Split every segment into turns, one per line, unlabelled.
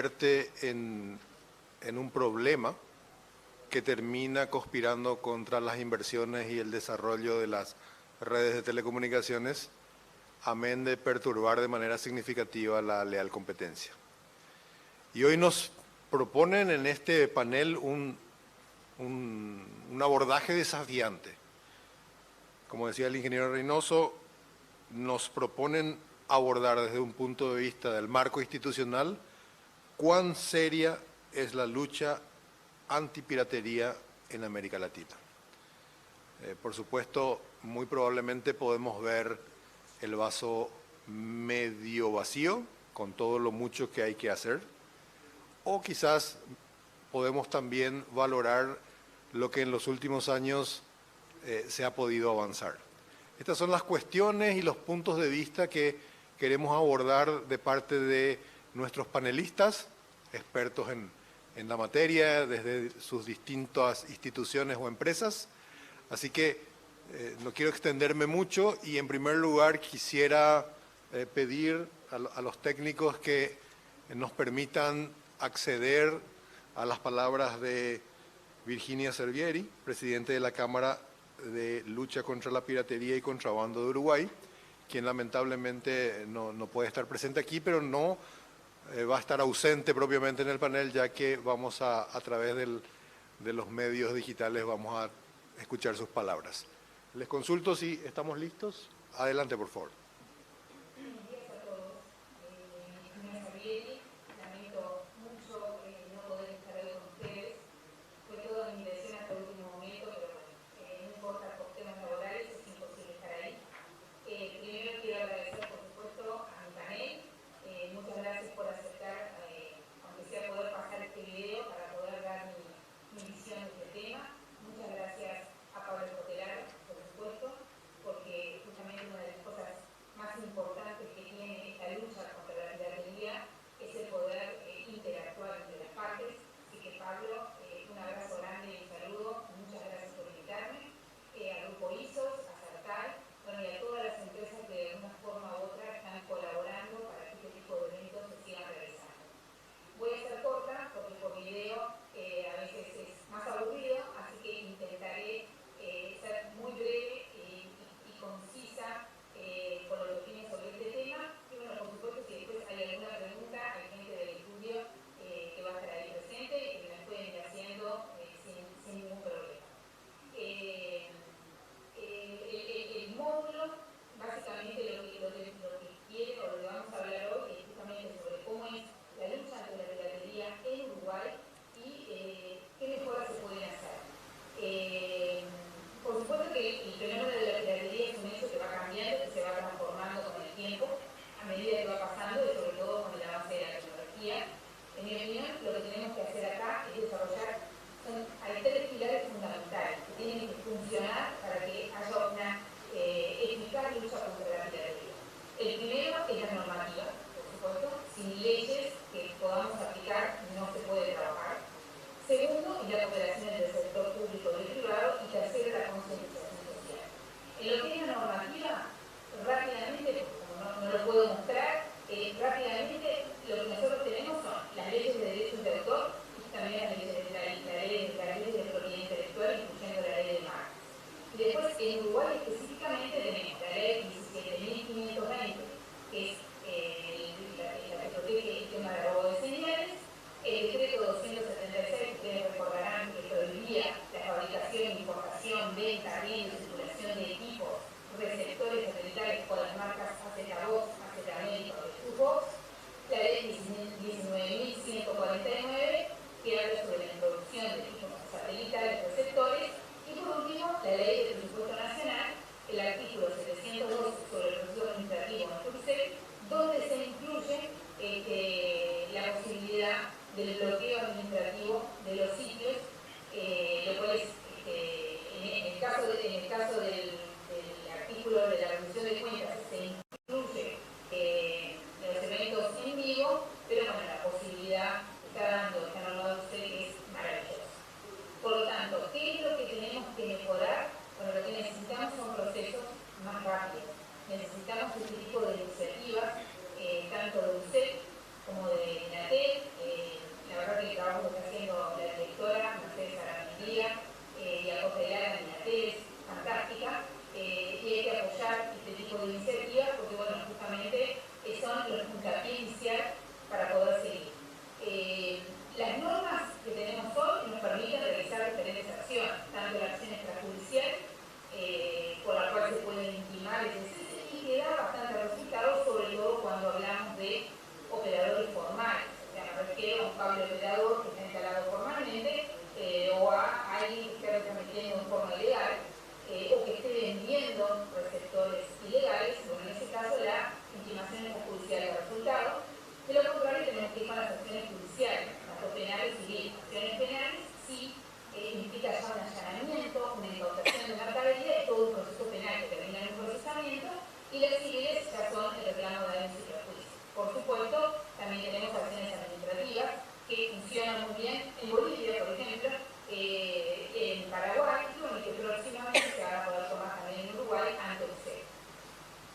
convierte en un problema que termina conspirando contra las inversiones y el desarrollo de las redes de telecomunicaciones, amén de perturbar de manera significativa la leal competencia. Y hoy nos proponen en este panel un abordaje desafiante. Como decía el ingeniero Reynoso, nos proponen abordar desde un punto de vista del marco institucional cuán seria es la lucha antipiratería en América Latina. Por supuesto, muy probablemente podemos ver el vaso medio vacío, con todo lo mucho que hay que hacer, o quizás podemos también valorar lo que en los últimos años se ha podido avanzar. Estas son las cuestiones y los puntos de vista que queremos abordar de parte de nuestros panelistas, expertos en la materia, desde sus distintas instituciones o empresas. Así que no quiero extenderme mucho y en primer lugar quisiera pedir a los técnicos que nos permitan acceder a las palabras de Virginia Servieri, presidente de la Cámara de Lucha contra la Piratería y Contrabando de Uruguay, quien lamentablemente no puede estar presente aquí, pero no va a estar ausente propiamente en el panel, ya que vamos a través de los medios digitales, vamos a escuchar sus palabras. Les consulto si estamos listos. Adelante, por favor.
Buenos días a todos. Virginia Servieri, lamento mucho no poder estar hoy con ustedes. Fue toda mi intención hasta el último momento, pero bueno, no importa por temas laborales, es imposible estar ahí. Primero quiero agradecer, por supuesto, a mi panel. Muchas gracias por aceptar, aunque sea poder pasar este video para poder dar mi visión de este tema. Muchas gracias a Pablo Cotelar, por supuesto, porque justamente una de las cosas más importantes que tiene esta lucha contra la piratería es el poder interactuar entre las partes. Así que Pablo, un abrazo grande y un saludo. Muchas gracias por invitarme. Al Grupo ISOS, a Sartal, bueno, y a todas las empresas que de una forma u otra están colaborando para que este tipo de eventos se sigan realizando. Voy a ser corta porque por video a veces es más aburrido, así que intentaré ser muy breve y concisa con lo que opine sobre este tema. Y bueno, por supuesto, si después hay alguna pregunta, hay gente del estudio que va a estar ahí presente y que me las pueden ir haciendo sin ningún problema. El módulo, básicamente lo que quiere o lo que vamos a hablar hoy es justamente sobre cómo es la lucha ante la piratería en Uruguay y qué mejoras se pueden hacer. Por supuesto que el fenómeno de la piratería es un hecho que va cambiando, que se va transformando con el tiempo, a medida que va pasando y sobre todo con el avance de la tecnología. En mi opinión, lo que tenemos que hacer acá es desarrollar, hay tres pilares fundamentales que tienen que funcionar para que haya una eficaz lucha contra la piratería. El primero es la normativa, por supuesto, sin leyes que podamos aplicar no se puede trabajar. Segundo, es la cooperación entre el sector público y el privado. Y tercero, la concientización social. En lo que es la normativa, rápidamente, como no lo puedo mostrar, rápidamente lo que nosotros tenemos son las leyes de derechos de autor y también las leyes de propiedad intelectual, incluyendo la ley de marcas. Y después, en Uruguay específicamente, tenemos la ley 17.520, que es la que protege el tema de robo de señales, el decreto 276, ustedes recordarán que prohibía la fabricación, importación, venta, riesgo y circulación de equipos receptores satelitales con las marcas AZVox, AZAmérica o Xbox, la ley 19.149, que habla sobre la introducción de equipos satelitales receptores, y por último, la ley del presupuesto nacional, el artículo 712 sobre el proceso administrativo en FURSEC, donde se incluye la posibilidad del bloqueo administrativo de los sitios, lo cual es, en el caso del artículo de la rendición de cuentas, se incluye los eventos en vivo, pero bueno, la posibilidad está dando esta norma que es maravillosa. Por lo tanto, ¿qué es lo que tenemos que mejorar? Bueno, lo que necesitamos son procesos más rápidos. Necesitamos este tipo de iniciativas, tanto de UCEP como de INATEL, verdad que el trabajo que está haciendo la directora, Mercedes Aramendía, y a José Lara Minatel es fantástica, y hay que apoyar este tipo de iniciativas porque, bueno, justamente son los puntapiés inicial para poder seguir. Las normas que tenemos hoy nos permiten realizar diferentes acciones, tanto la acción extrajudicial, por la cual se pueden intimar y que da bastante resultados, sobre todo cuando hablamos de operadores formales. O sea, me refiero a un cable operador que está instalado formalmente o a alguien que esté retransmitiendo en forma ilegal o que esté vendiendo receptores ilegales. Bueno, en ese caso la intimación extrajudicial de resultados. De lo contrario, tenemos que ir con las acciones judiciales, tanto penales y civiles. Acciones penales sí implica ya un allanamiento, una incautación de mercadería y todo un proceso penal que termina en un procesamiento, y las civiles ya son el reclamo de daños y perjuicios. Por supuesto, también tenemos acciones administrativas que funcionan muy bien en Bolivia, por ejemplo, en Paraguay, y que próximamente se van a poder tomar también en Uruguay ante usted.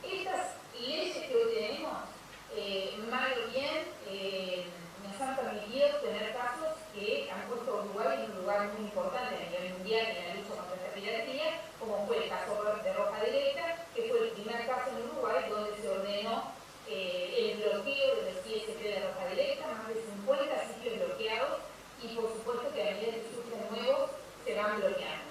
Estas leyes que hoy tenemos, mal o bien, nos han permitido tener casos que han puesto a Uruguay en un lugar muy importante a nivel mundial en la lucha contra esta piratería, como fue el caso de Roja Directa, que fue el primer caso en Uruguay donde se ordenó el bloqueo de los ISP de Roja Directa, más de 50 sitios bloqueados, y por supuesto que a medida que surgen nuevos se van bloqueando.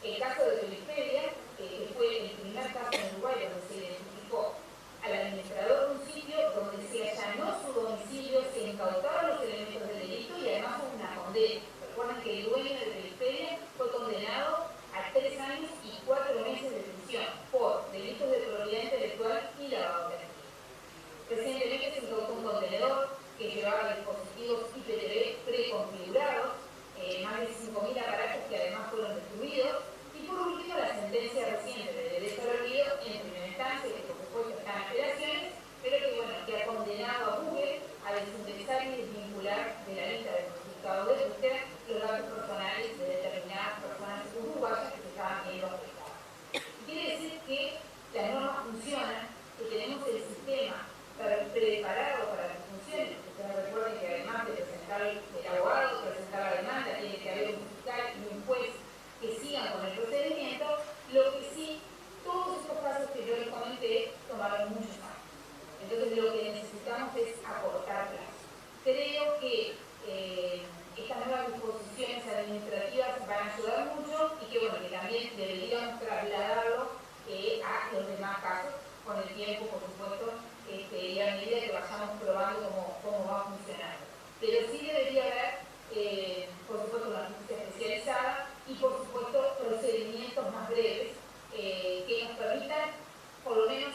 El caso de Wikipedia, que fue el primer caso en Uruguay donde se identificó al administrador de un sitio, donde se allanó su domicilio, se incautaron los elementos del delito y además hubo una condena. Recuerden que el dueño de Wikipedia fue condenado a 3 años y 4 meses de prisión por delitos de propiedad intelectual y lavado de activos. Recientemente se incautó un contenedor que llevaba dispositivos IPTV preconfigurados, más de 5.000 aparatos que además fueron destruidos, y por último la sentencia reciente de derecho al olvido en primera instancia, que por supuesto está en apelaciones, pero que, bueno, que ha condenado a Google a desindexar y desvincular de la lista de los resultados de búsqueda los datos personales de determinadas personas uruguayas que se estaban viendo afectadas. Quiere decir que las normas funcionan, que tenemos el sistema preparado para que funcione. Ustedes recuerden que además de presentar el abogado, presentar la demanda, tiene que haber un fiscal y un juez que sigan con el procedimiento. Lo que sí, todos estos casos que yo les comenté tomaron muchos años. Entonces lo que necesitamos es acortar plazos. Creo que estas nuevas disposiciones administrativas van a ayudar mucho y que, bueno, que también deberíamos trasladarlo a los demás casos con el tiempo, por supuesto, y a medida que vayamos probando cómo va funcionando. Pero sí debería haber, por supuesto, una justicia especializada y, por supuesto, procedimientos más breves que nos permitan, por lo menos,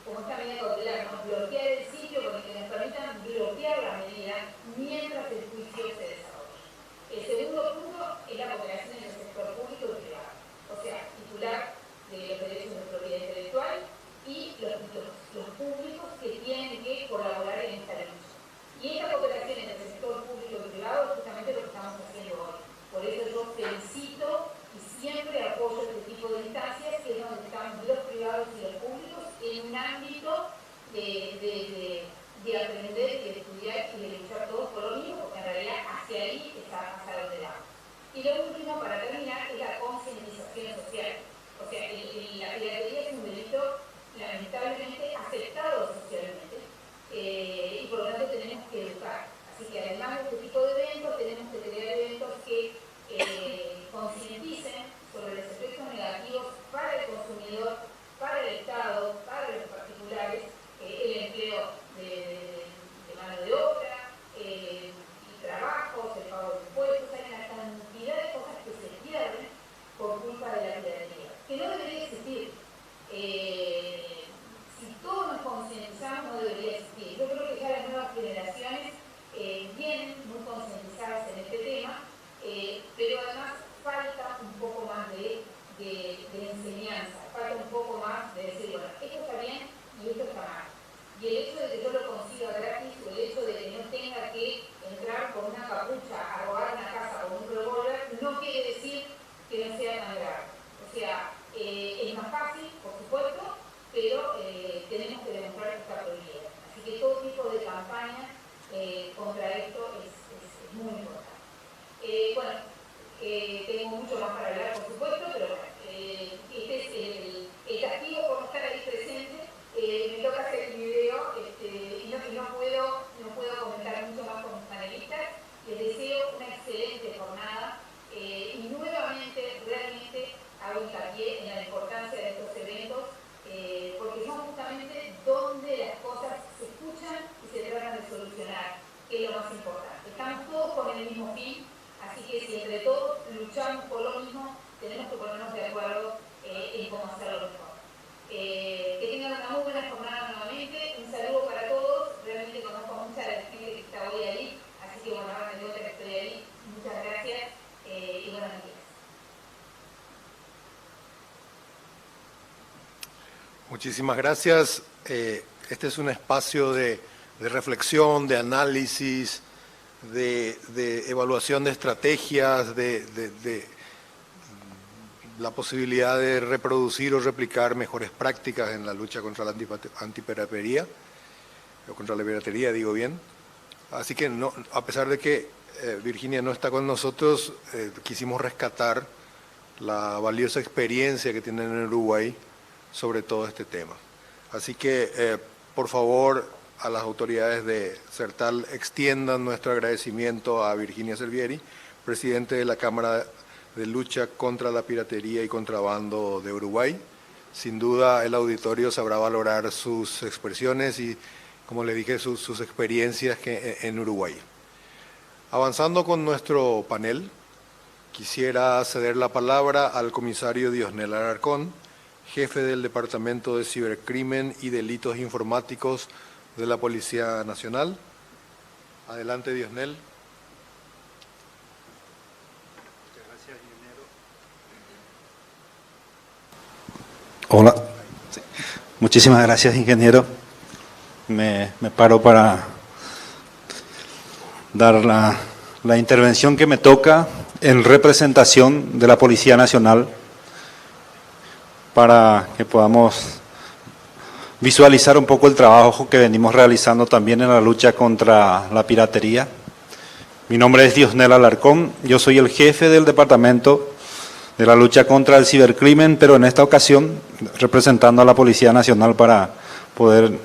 como esta medida cautelar, ¿no?, bloquear el sitio, porque nos permitan bloquear la medida mientras el juicio se desarrolla. El segundo punto es la cooperación entre el sector público y privado, o sea, titular de los derechos de propiedad intelectual y los públicos que tienen que colaborar en esta lucha. Y esta cooperación entre el sector público y privado es justamente lo que estamos haciendo hoy. Por eso yo felicito y siempre apoyo este tipo de instancias, que es donde estamos los privados y los públicos en un ámbito de aprender y de estudiar y de luchar todos por lo mismo, porque en realidad hacia ahí está hacia donde vamos. Y lo último, para terminar, es la concientización social. O sea, la piratería es un delito lamentablemente aceptado socialmente, y por lo tanto tenemos que educar. Así que además de este tipo de eventos, tenemos que crear eventos que concienticen sobre los efectos negativos para el consumidor, para el Estado, para los particulares, el empleo de mano de obra, y trabajos, el pago de impuestos. Hay una cantidad de cosas que se pierden por culpa de la piratería, que no debería existir. Si todos nos concientizamos, no debería existir. Yo creo que ya las nuevas generaciones vienen muy concientizadas en este tema, pero además falta un poco más de enseñanza, falta un poco más de decir, bueno, esto está bien y esto está mal. Y el hecho de que yo lo consiga gratis, o el hecho de que no tenga que entrar con una capucha a robar una casa con un revólver, no quiere decir que no sea tan grave. O sea, es más fácil, por supuesto, pero tenemos que demostrar que está prohibido. Así que todo tipo de campaña contra esto es muy importante. Bueno, tengo mucho más para hablar, por supuesto, pero bueno, este es el castigo por no estar ahí presente. Me toca hacer el video y no puedo comentar mucho más con mis panelistas. Les deseo una excelente jornada y nuevamente, realmente hago hincapié en la importancia de estos eventos porque son justamente donde las cosas se escuchan y se tratan de solucionar, que es lo más importante. Estamos todos con el mismo fin, así que si entre todos luchamos por lo mismo, tenemos que ponernos de acuerdo en cómo hacerlo mejor. Que tengan una muy buena jornada nuevamente, un saludo para todos, realmente conozco a mucha de la gente que está hoy ahí, así que bueno, ahora me doy que estoy ahí, muchas gracias y buenas noches.
Muchísimas gracias. Este es un espacio de reflexión, de análisis, de evaluación de estrategias, de la posibilidad de reproducir o replicar mejores prácticas en la lucha contra la antipiratería, o contra la piratería, digo bien. Así que no, a pesar de que Virginia no está con nosotros, quisimos rescatar la valiosa experiencia que tienen en Uruguay sobre todo este tema. Así que, por favor, a las autoridades de CERTAL extiendan nuestro agradecimiento a Virginia Servieri, presidente de la Cámara de Lucha contra la Piratería y Contrabando de Uruguay. Sin duda, el auditorio sabrá valorar sus expresiones y, como le dije, sus experiencias en Uruguay. Avanzando con nuestro panel, quisiera ceder la palabra al comisario Diosnel Alarcón, jefe del Departamento de Cibercrimen y Delitos Informáticos de la Policía Nacional. Adelante, Diosnel.
Muchas gracias, ingeniero. Hola. Sí. Muchísimas gracias, ingeniero. Me paro para dar la intervención que me toca en representación de la Policía Nacional, para que podamos visualizar un poco el trabajo que venimos realizando también en la lucha contra la piratería. Mi nombre es Diosnel Alarcón, yo soy el jefe del Departamento de la lucha contra el cibercrimen, pero en esta ocasión representando a la Policía Nacional para poder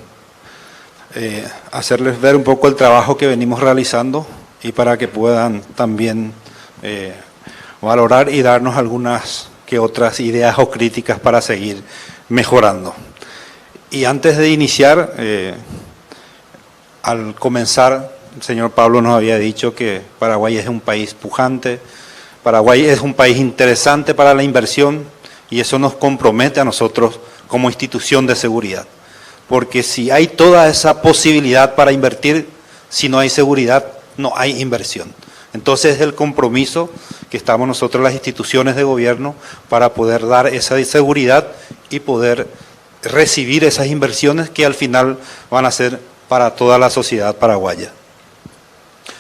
hacerles ver un poco el trabajo que venimos realizando y para que puedan también valorar y darnos algunas que otras ideas o críticas para seguir mejorando. Y antes de iniciar, al comenzar, el señor Pablo nos había dicho que Paraguay es un país pujante, Paraguay es un país interesante para la inversión y eso nos compromete a nosotros como institución de seguridad. Porque si hay toda esa posibilidad para invertir, si no hay seguridad, no hay inversión. Entonces es el compromiso que estamos nosotros las instituciones de gobierno para poder dar esa seguridad y poder recibir esas inversiones que al final van a ser para toda la sociedad paraguaya.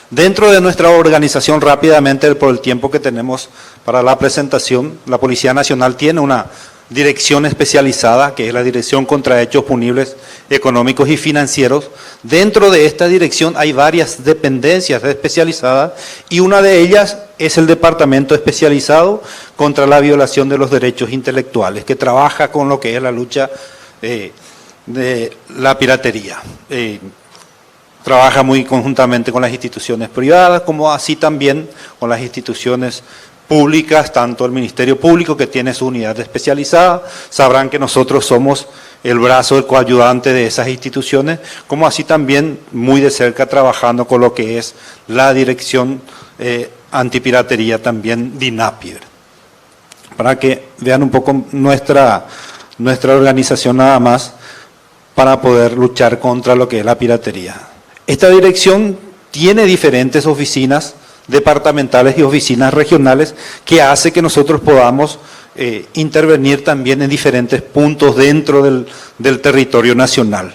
Dentro de nuestra organización, rápidamente, por el tiempo que tenemos para la presentación, la Policía Nacional tiene una dirección especializada, que es la Dirección contra Hechos Punibles Económicos y Financieros. Dentro de esta dirección hay varias dependencias especializadas y una de ellas es el Departamento Especializado contra la Violación de los Derechos Intelectuales, que trabaja con lo que es la lucha de la piratería. Trabaja muy conjuntamente con las instituciones privadas, como así también con las instituciones públicas, tanto el Ministerio Público, que tiene su unidad especializada, sabrán que nosotros somos el brazo, el coayudante de esas instituciones, como así también muy de cerca trabajando con lo que es la Dirección Antipiratería, también DINAPIR. Para que vean un poco nuestra organización nada más, para poder luchar contra lo que es la piratería. Esta dirección tiene diferentes oficinas departamentales y oficinas regionales que hace que nosotros podamos intervenir también en diferentes puntos dentro del territorio nacional,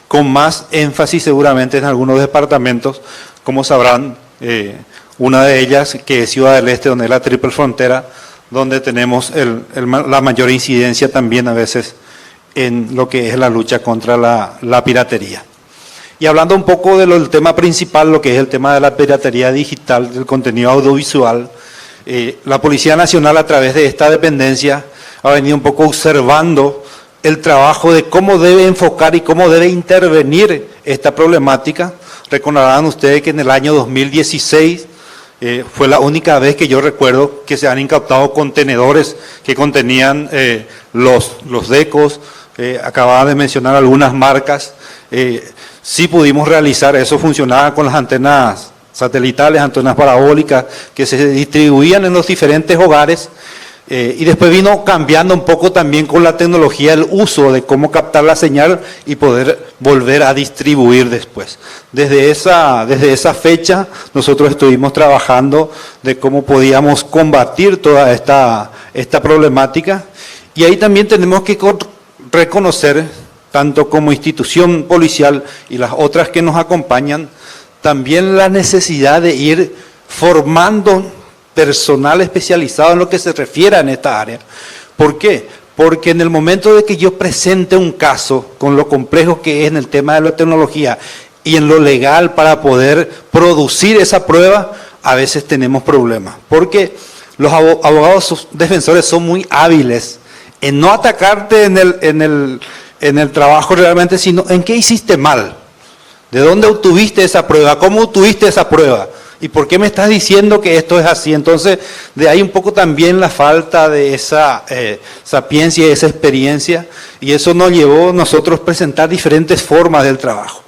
con más énfasis seguramente en algunos departamentos, como sabrán, una de ellas que es Ciudad del Este, donde es la triple frontera, donde tenemos la mayor incidencia también a veces en lo que es la lucha contra la piratería. Y hablando un poco del tema principal, lo que es el tema de la piratería digital, del contenido audiovisual, la Policía Nacional a través de esta dependencia ha venido un poco observando el trabajo de cómo debe enfocar y cómo debe intervenir esta problemática. Recordarán ustedes que en el año 2016 fue la única vez que yo recuerdo que se han incautado contenedores que contenían los DECOs. Acababa de mencionar algunas marcas. Sí pudimos realizar, eso funcionaba con las antenas satelitales, antenas parabólicas que se distribuían en los diferentes hogares. Y después vino cambiando un poco también con la tecnología el uso de cómo captar la señal y poder volver a distribuir después. Desde esa fecha nosotros estuvimos trabajando de cómo podíamos combatir toda esta problemática, y ahí también tenemos que reconocer, tanto como institución policial y las otras que nos acompañan, también la necesidad de ir formando personal especializado en lo que se refiere en esta área. ¿Por qué? Porque en el momento de que yo presente un caso con lo complejo que es en el tema de la tecnología y en lo legal para poder producir esa prueba, a veces tenemos problemas. Porque los abogados defensores son muy hábiles en no atacarte en el trabajo realmente, sino en qué hiciste mal, de dónde obtuviste esa prueba, cómo obtuviste esa prueba. ¿Y por qué me estás diciendo que esto es así? Entonces, de ahí un poco también la falta de esa sapiencia y esa experiencia, y eso nos llevó a nosotros presentar diferentes formas del trabajo.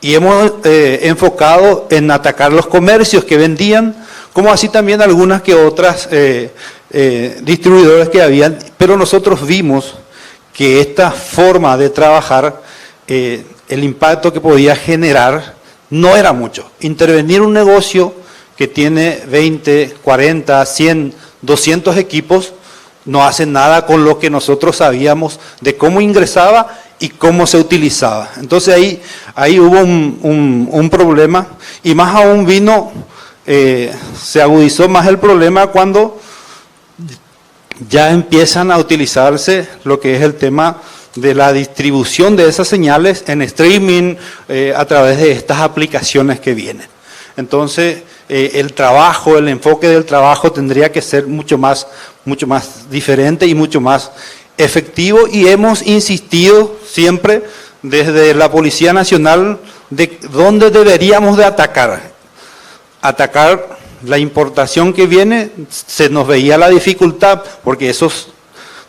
Y hemos enfocado en atacar los comercios que vendían, como así también algunas que otras distribuidores que habían, pero nosotros vimos que esta forma de trabajar, el impacto que podía generar no era mucho. Intervenir un negocio que tiene 20, 40, 100, 200 equipos, no hace nada con lo que nosotros sabíamos de cómo ingresaba y cómo se utilizaba. Entonces ahí hubo un problema, y más aún se agudizó más el problema cuando ya empiezan a utilizarse lo que es el tema de la distribución de esas señales en streaming a través de estas aplicaciones que vienen. Entonces, el enfoque del trabajo tendría que ser mucho más diferente y mucho más efectivo, y hemos insistido siempre desde la Policía Nacional de dónde deberíamos de atacar la importación que viene. Se nos veía la dificultad porque esos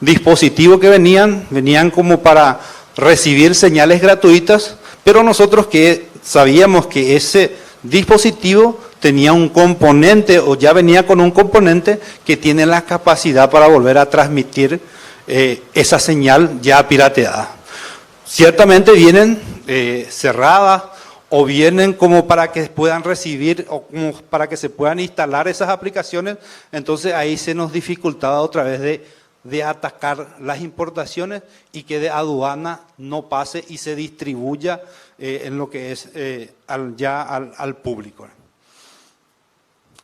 dispositivos que venían como para recibir señales gratuitas, pero nosotros que sabíamos que ese dispositivo tenía un componente, o ya venía con un componente que tiene la capacidad para volver a transmitir esa señal ya pirateada. Ciertamente vienen cerradas, o vienen como para que puedan recibir o como para que se puedan instalar esas aplicaciones. Entonces ahí se nos dificultaba otra vez de atacar las importaciones y que de aduana no pase y se distribuya en lo que es al público.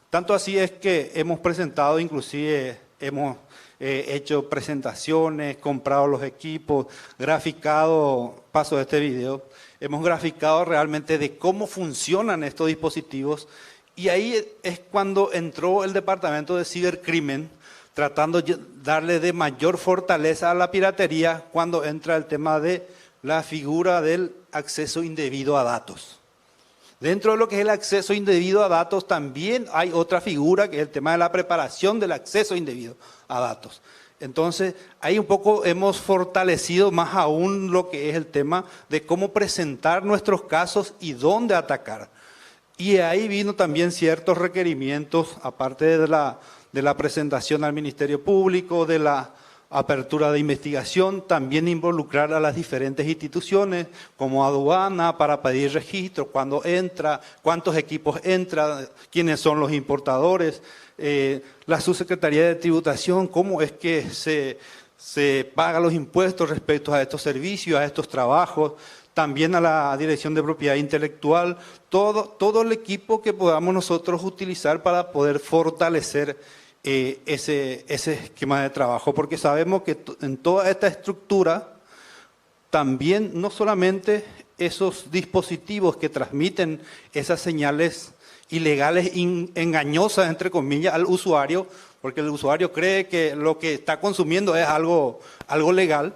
Tanto así es que hemos presentado, inclusive hemos hecho presentaciones, comprado los equipos, graficado, paso de este video, hemos graficado realmente de cómo funcionan estos dispositivos, y ahí es cuando entró el Departamento de Cibercrimen, tratando de darle de mayor fortaleza a la piratería, cuando entra el tema de la figura del acceso indebido a datos. Dentro de lo que es el acceso indebido a datos también hay otra figura, que es el tema de la preparación del acceso indebido a datos. Entonces, ahí un poco hemos fortalecido más aún lo que es el tema de cómo presentar nuestros casos y dónde atacar. Y ahí vino también ciertos requerimientos, aparte de la presentación al Ministerio Público, de la apertura de investigación, también involucrar a las diferentes instituciones como aduana para pedir registro, cuándo entra, cuántos equipos entran, quiénes son los importadores, la Subsecretaría de Tributación, cómo es que se pagan los impuestos respecto a estos servicios, a estos trabajos, también a la Dirección de Propiedad Intelectual, todo el equipo que podamos nosotros utilizar para poder fortalecer ese esquema de trabajo, porque sabemos que en toda esta estructura también no solamente esos dispositivos que transmiten esas señales ilegales, engañosas, entre comillas, al usuario, porque el usuario cree que lo que está consumiendo es algo legal.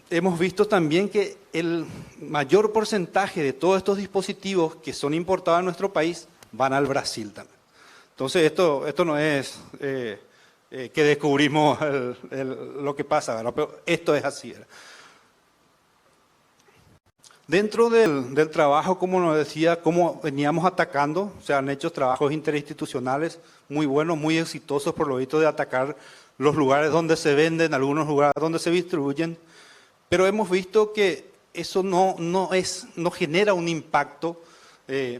Hemos visto también que el mayor porcentaje de todos estos dispositivos que son importados a nuestro país van al Brasil también. Entonces, esto no es que descubrimos lo que pasa, ¿verdad? Pero esto es así, ¿verdad? Dentro del trabajo, como nos decía, cómo veníamos atacando, se han hecho trabajos interinstitucionales muy buenos, muy exitosos por lo visto, de atacar los lugares donde se venden, algunos lugares donde se distribuyen, pero hemos visto que eso no genera un impacto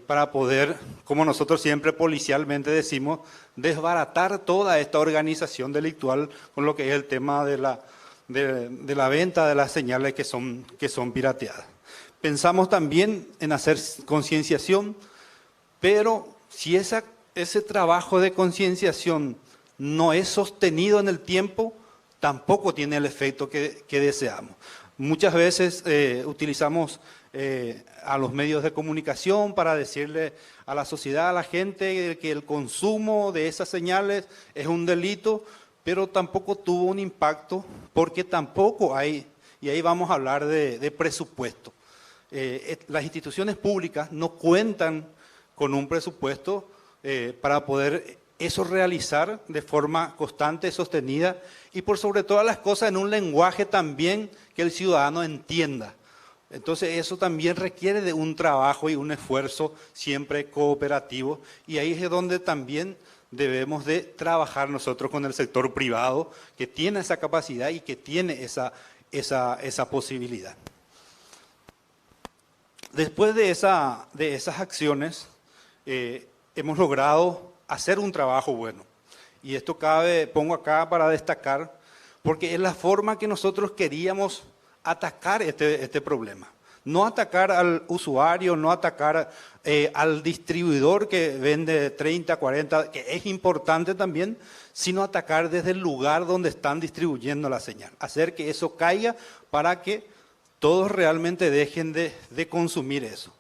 para poder, como nosotros siempre policialmente decimos, desbaratar toda esta organización delictual con lo que es el tema de la venta de las señales que son pirateadas. Pensamos también en hacer concienciación, pero si ese trabajo de concienciación no es sostenido en el tiempo, tampoco tiene el efecto que deseamos. Muchas veces utilizamos a los medios de comunicación para decirle a la sociedad, a la gente, que el consumo de esas señales es un delito, pero tampoco tuvo un impacto porque tampoco hay, y ahí vamos a hablar de presupuesto. Las instituciones públicas no cuentan con un presupuesto para poder eso realizar de forma constante, sostenida y por sobre todas las cosas en un lenguaje también que el ciudadano entienda. Entonces eso también requiere de un trabajo y un esfuerzo siempre cooperativo y ahí es donde también debemos de trabajar nosotros con el sector privado que tiene esa capacidad y que tiene esa posibilidad. Después de esas acciones, hemos logrado hacer un trabajo bueno. Y esto pongo acá para destacar, porque es la forma que nosotros queríamos atacar este problema. No atacar al usuario, no atacar al distribuidor que vende 30, 40, que es importante también, sino atacar desde el lugar donde están distribuyendo la señal. Hacer que eso caiga para que todos realmente dejen de consumir eso.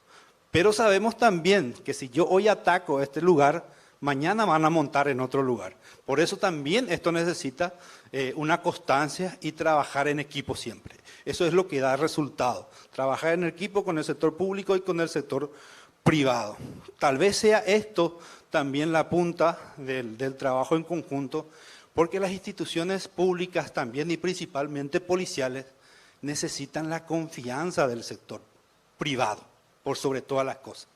Pero sabemos también que si yo hoy ataco este lugar, mañana van a montar en otro lugar. Por eso también esto necesita una constancia y trabajar en equipo siempre. Eso es lo que da resultado. Trabajar en equipo con el sector público y con el sector privado. Tal vez sea esto también la punta del trabajo en conjunto, porque las instituciones públicas también y principalmente policiales necesitan la confianza del sector privado, por sobre todas las cosas.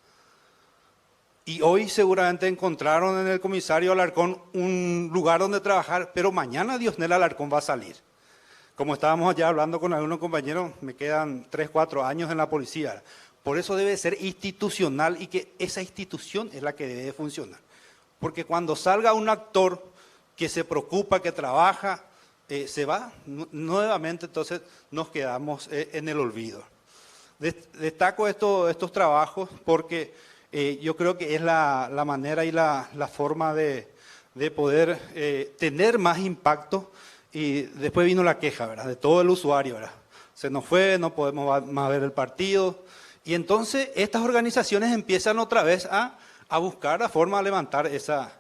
Y hoy seguramente encontraron en el comisario Alarcón un lugar donde trabajar, pero mañana Diosnel Alarcón va a salir. Como estábamos allá hablando con algunos compañeros, me quedan 3, 4 años en la policía. Por eso debe ser institucional y que esa institución es la que debe funcionar. Porque cuando salga un actor que se preocupa, que trabaja, se va, nuevamente entonces nos quedamos en el olvido. Destaco estos trabajos porque yo creo que es la manera y la forma de poder tener más impacto y después vino la queja, ¿verdad? De todo el usuario, ¿verdad? Se nos fue, no podemos más ver el partido y entonces estas organizaciones empiezan otra vez a buscar la forma de levantar esa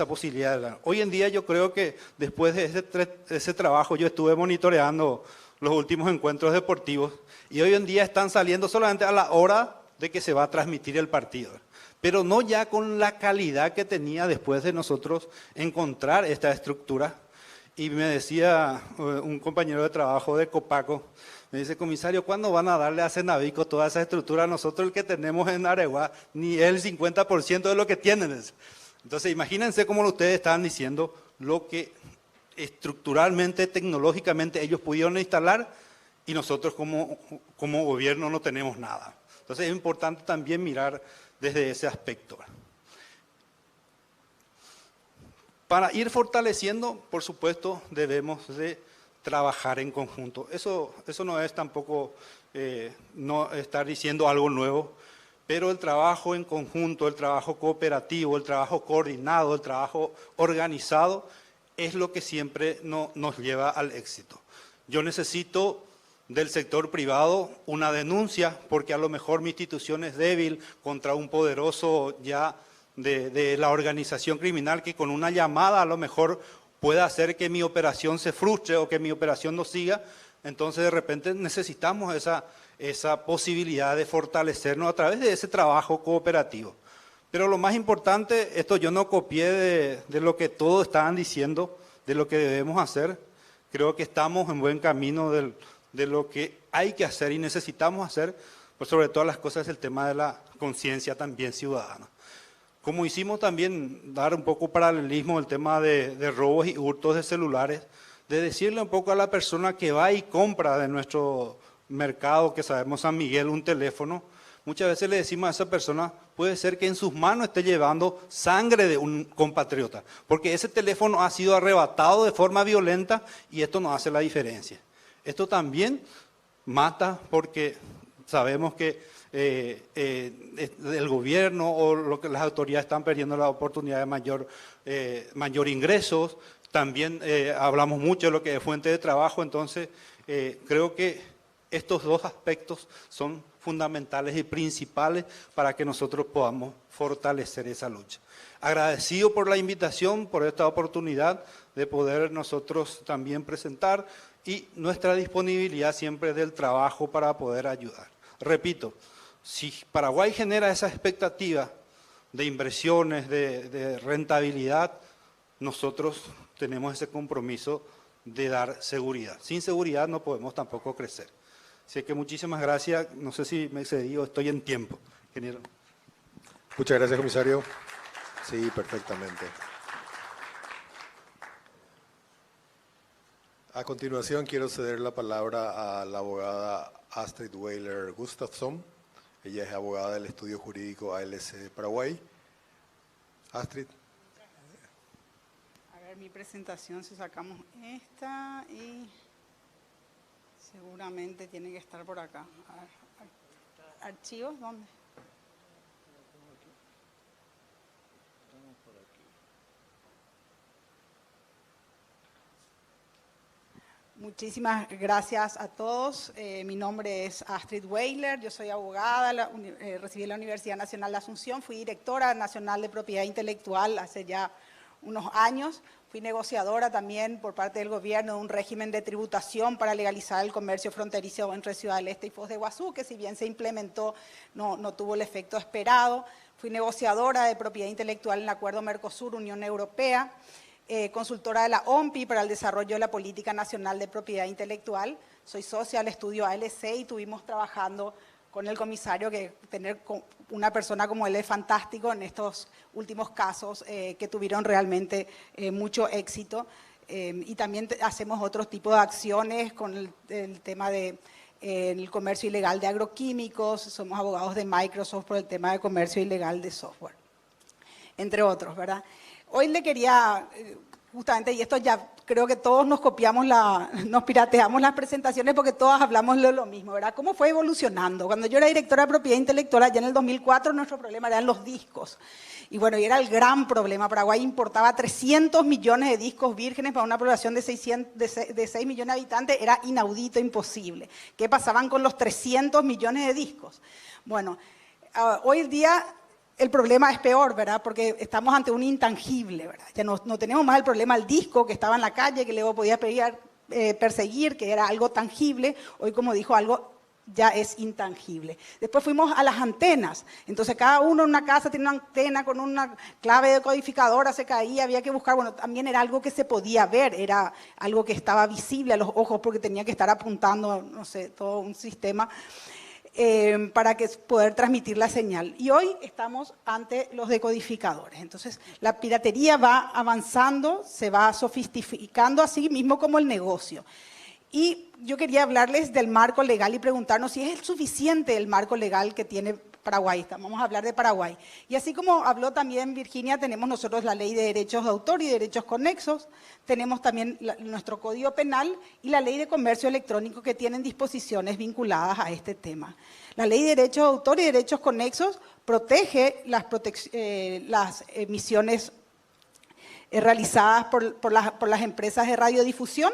posibilidad. Hoy en día yo creo que después de ese trabajo yo estuve monitoreando los últimos encuentros deportivos y hoy en día están saliendo solamente a la hora de que se va a transmitir el partido, pero no ya con la calidad que tenía después de nosotros encontrar esta estructura. Y me decía un compañero de trabajo de Copaco, me dice, comisario, ¿cuándo van a darle a Cenavico toda esa estructura? Nosotros el que tenemos en Areguá ni el 50% de lo que tienen. Entonces, imagínense cómo ustedes estaban diciendo lo que estructuralmente, tecnológicamente ellos pudieron instalar y nosotros como gobierno no tenemos nada. Entonces, es importante también mirar desde ese aspecto. Para ir fortaleciendo, por supuesto, debemos de trabajar en conjunto. Eso no es tampoco no estar diciendo algo nuevo, pero el trabajo en conjunto, el trabajo cooperativo, el trabajo coordinado, el trabajo organizado, es lo que siempre nos lleva al éxito. Yo necesito del sector privado una denuncia, porque a lo mejor mi institución es débil contra un poderoso ya de la organización criminal que con una llamada a lo mejor pueda hacer que mi operación se frustre o que mi operación no siga. Entonces de repente necesitamos esa posibilidad de fortalecernos a través de ese trabajo cooperativo. Pero lo más importante, esto yo no copié de lo que todos estaban diciendo, de lo que debemos hacer. Creo que estamos en buen camino de lo que hay que hacer y necesitamos hacer, pues sobre todas las cosas el tema de la conciencia también ciudadana. Como hicimos también dar un poco paralelismo el tema de robos y hurtos de celulares, de decirle un poco a la persona que va y compra de nuestro mercado, que sabemos San Miguel, un teléfono, muchas veces le decimos a esa persona, puede ser que en sus manos esté llevando sangre de un compatriota, porque ese teléfono ha sido arrebatado de forma violenta y esto no hace la diferencia. Esto también mata porque sabemos que el gobierno o lo que las autoridades están perdiendo la oportunidad de mayor ingresos. También hablamos mucho de lo que es fuente de trabajo, entonces creo que estos dos aspectos son fundamentales y principales para que nosotros podamos fortalecer esa lucha. Agradecido por la invitación, por esta oportunidad de poder nosotros también presentar y nuestra disponibilidad siempre del trabajo para poder ayudar. Repito, si Paraguay genera esa expectativa de inversiones, de rentabilidad, nosotros tenemos ese compromiso de dar seguridad. Sin seguridad no podemos tampoco crecer. Así que muchísimas gracias. No sé si me excedí o estoy en tiempo, ingeniero.
Muchas gracias, comisario. Sí, perfectamente. A continuación quiero ceder la palabra a la abogada Astrid Weiler Gustafsson. Ella es abogada del Estudio Jurídico ALC Paraguay. Astrid.
A ver, mi presentación, si sacamos esta y seguramente tiene que estar por acá. A ver, ¿archivos? ¿Dónde? Muchísimas gracias a todos. Mi nombre es Astrid Weiler, yo soy abogada, recibí en la Universidad Nacional de Asunción, fui directora nacional de propiedad intelectual hace ya unos años, fui negociadora también por parte del gobierno de un régimen de tributación para legalizar el comercio fronterizo entre Ciudad del Este y Foz de Iguazú, que si bien se implementó no tuvo el efecto esperado. Fui negociadora de propiedad intelectual en el Acuerdo Mercosur-Unión Europea, consultora de la OMPI para el desarrollo de la Política Nacional de Propiedad Intelectual. Soy socia del estudio ALC y estuvimos trabajando con el comisario, que tener una persona como él es fantástico en estos últimos casos que tuvieron realmente mucho éxito. Y también hacemos otro tipo de acciones con el tema de el comercio ilegal de agroquímicos, somos abogados de Microsoft por el tema de comercio ilegal de software, entre otros, ¿verdad? Hoy le quería, justamente, y esto ya creo que todos nos pirateamos las presentaciones porque todas hablamos de lo mismo, ¿verdad? ¿Cómo fue evolucionando? Cuando yo era directora de propiedad intelectual, allá en el 2004, nuestro problema eran los discos. Y bueno, y era el gran problema. Paraguay importaba 300 millones de discos vírgenes para una población de 6 millones de habitantes, era inaudito, imposible. ¿Qué pasaban con los 300 millones de discos? Bueno, hoy en día el problema es peor, ¿verdad? Porque estamos ante un intangible, ¿verdad? Ya no tenemos más el problema del disco que estaba en la calle, que luego podía perseguir, que era algo tangible. Hoy, como dijo, algo ya es intangible. Después fuimos a las antenas. Entonces, cada uno en una casa tiene una antena con una clave decodificadora, se caía, había que buscar. Bueno, también era algo que se podía ver, era algo que estaba visible a los ojos porque tenía que estar apuntando, no sé, todo un sistema para poder transmitir la señal. Y hoy estamos ante los decodificadores. Entonces, la piratería va avanzando, se va sofisticando así mismo como el negocio. Y yo quería hablarles del marco legal y preguntarnos si es suficiente el marco legal que tiene Paraguay. Vamos a hablar de Paraguay. Y así como habló también Virginia, tenemos nosotros la Ley de Derechos de Autor y Derechos Conexos, tenemos también nuestro Código Penal y la Ley de Comercio Electrónico, que tienen disposiciones vinculadas a este tema. La Ley de Derechos de Autor y Derechos Conexos protege las emisiones realizadas por las empresas de radiodifusión,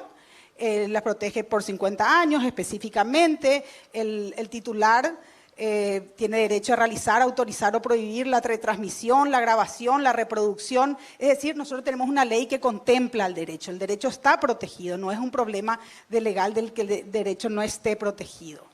la protege por 50 años específicamente. El titular tiene derecho a realizar, autorizar o prohibir la retransmisión, la grabación, la reproducción. Es decir, nosotros tenemos una ley que contempla el derecho está protegido, no es un problema de legal del que el derecho no esté protegido.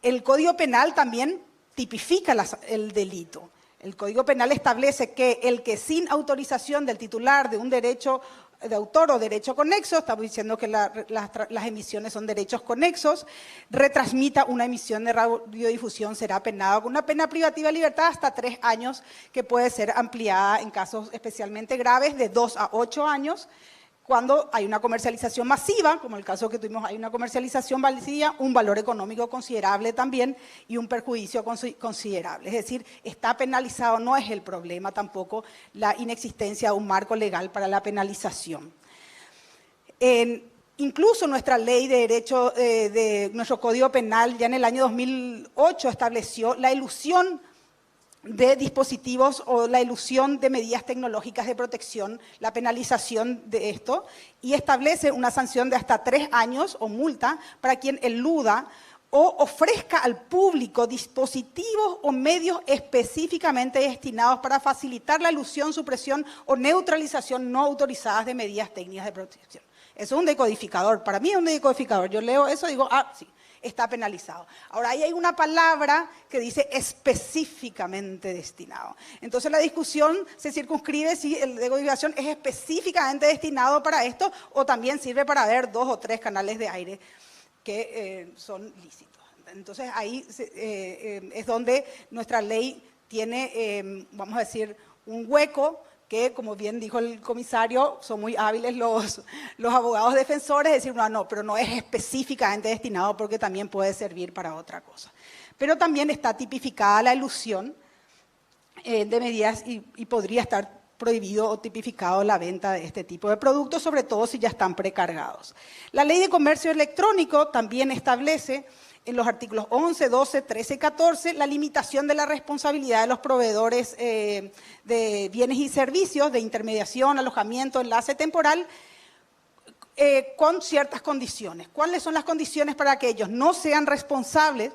El Código Penal también tipifica el delito. El Código Penal establece que el que sin autorización del titular de un derecho de autor o derecho conexo, estamos diciendo que las emisiones son derechos conexos, retransmita una emisión de radiodifusión será penado con una pena privativa de libertad hasta 3 años, que puede ser ampliada en casos especialmente graves de 2 a 8 años, cuando hay una comercialización masiva, como el caso que tuvimos, hay una comercialización masiva, un valor económico considerable también y un perjuicio considerable. Es decir, está penalizado, no es el problema tampoco la inexistencia de un marco legal para la penalización. Incluso nuestra ley de derecho, nuestro Código Penal, ya en el año 2008 estableció la elusión de dispositivos o la elusión de medidas tecnológicas de protección, la penalización de esto, y establece una sanción de hasta 3 años o multa para quien eluda o ofrezca al público dispositivos o medios específicamente destinados para facilitar la elusión, supresión o neutralización no autorizadas de medidas técnicas de protección. Eso es un decodificador, para mí es un decodificador. Yo leo eso y digo, ah, sí, está penalizado. Ahora, ahí hay una palabra que dice específicamente destinado. Entonces, la discusión se circunscribe si el decodificación es específicamente destinado para esto o también sirve para ver 2 o 3 canales de aire que son lícitos. Entonces, ahí es donde nuestra ley tiene, vamos a decir, un hueco que, como bien dijo el comisario, son muy hábiles los abogados defensores, decir, no, pero no es específicamente destinado porque también puede servir para otra cosa. Pero también está tipificada la elusión de medidas y podría estar prohibido o tipificado la venta de este tipo de productos, sobre todo si ya están precargados. La Ley de Comercio Electrónico también establece en los artículos 11, 12, 13 y 14, la limitación de la responsabilidad de los proveedores de bienes y servicios, de intermediación, alojamiento, enlace temporal, con ciertas condiciones. ¿Cuáles son las condiciones para que ellos no sean responsables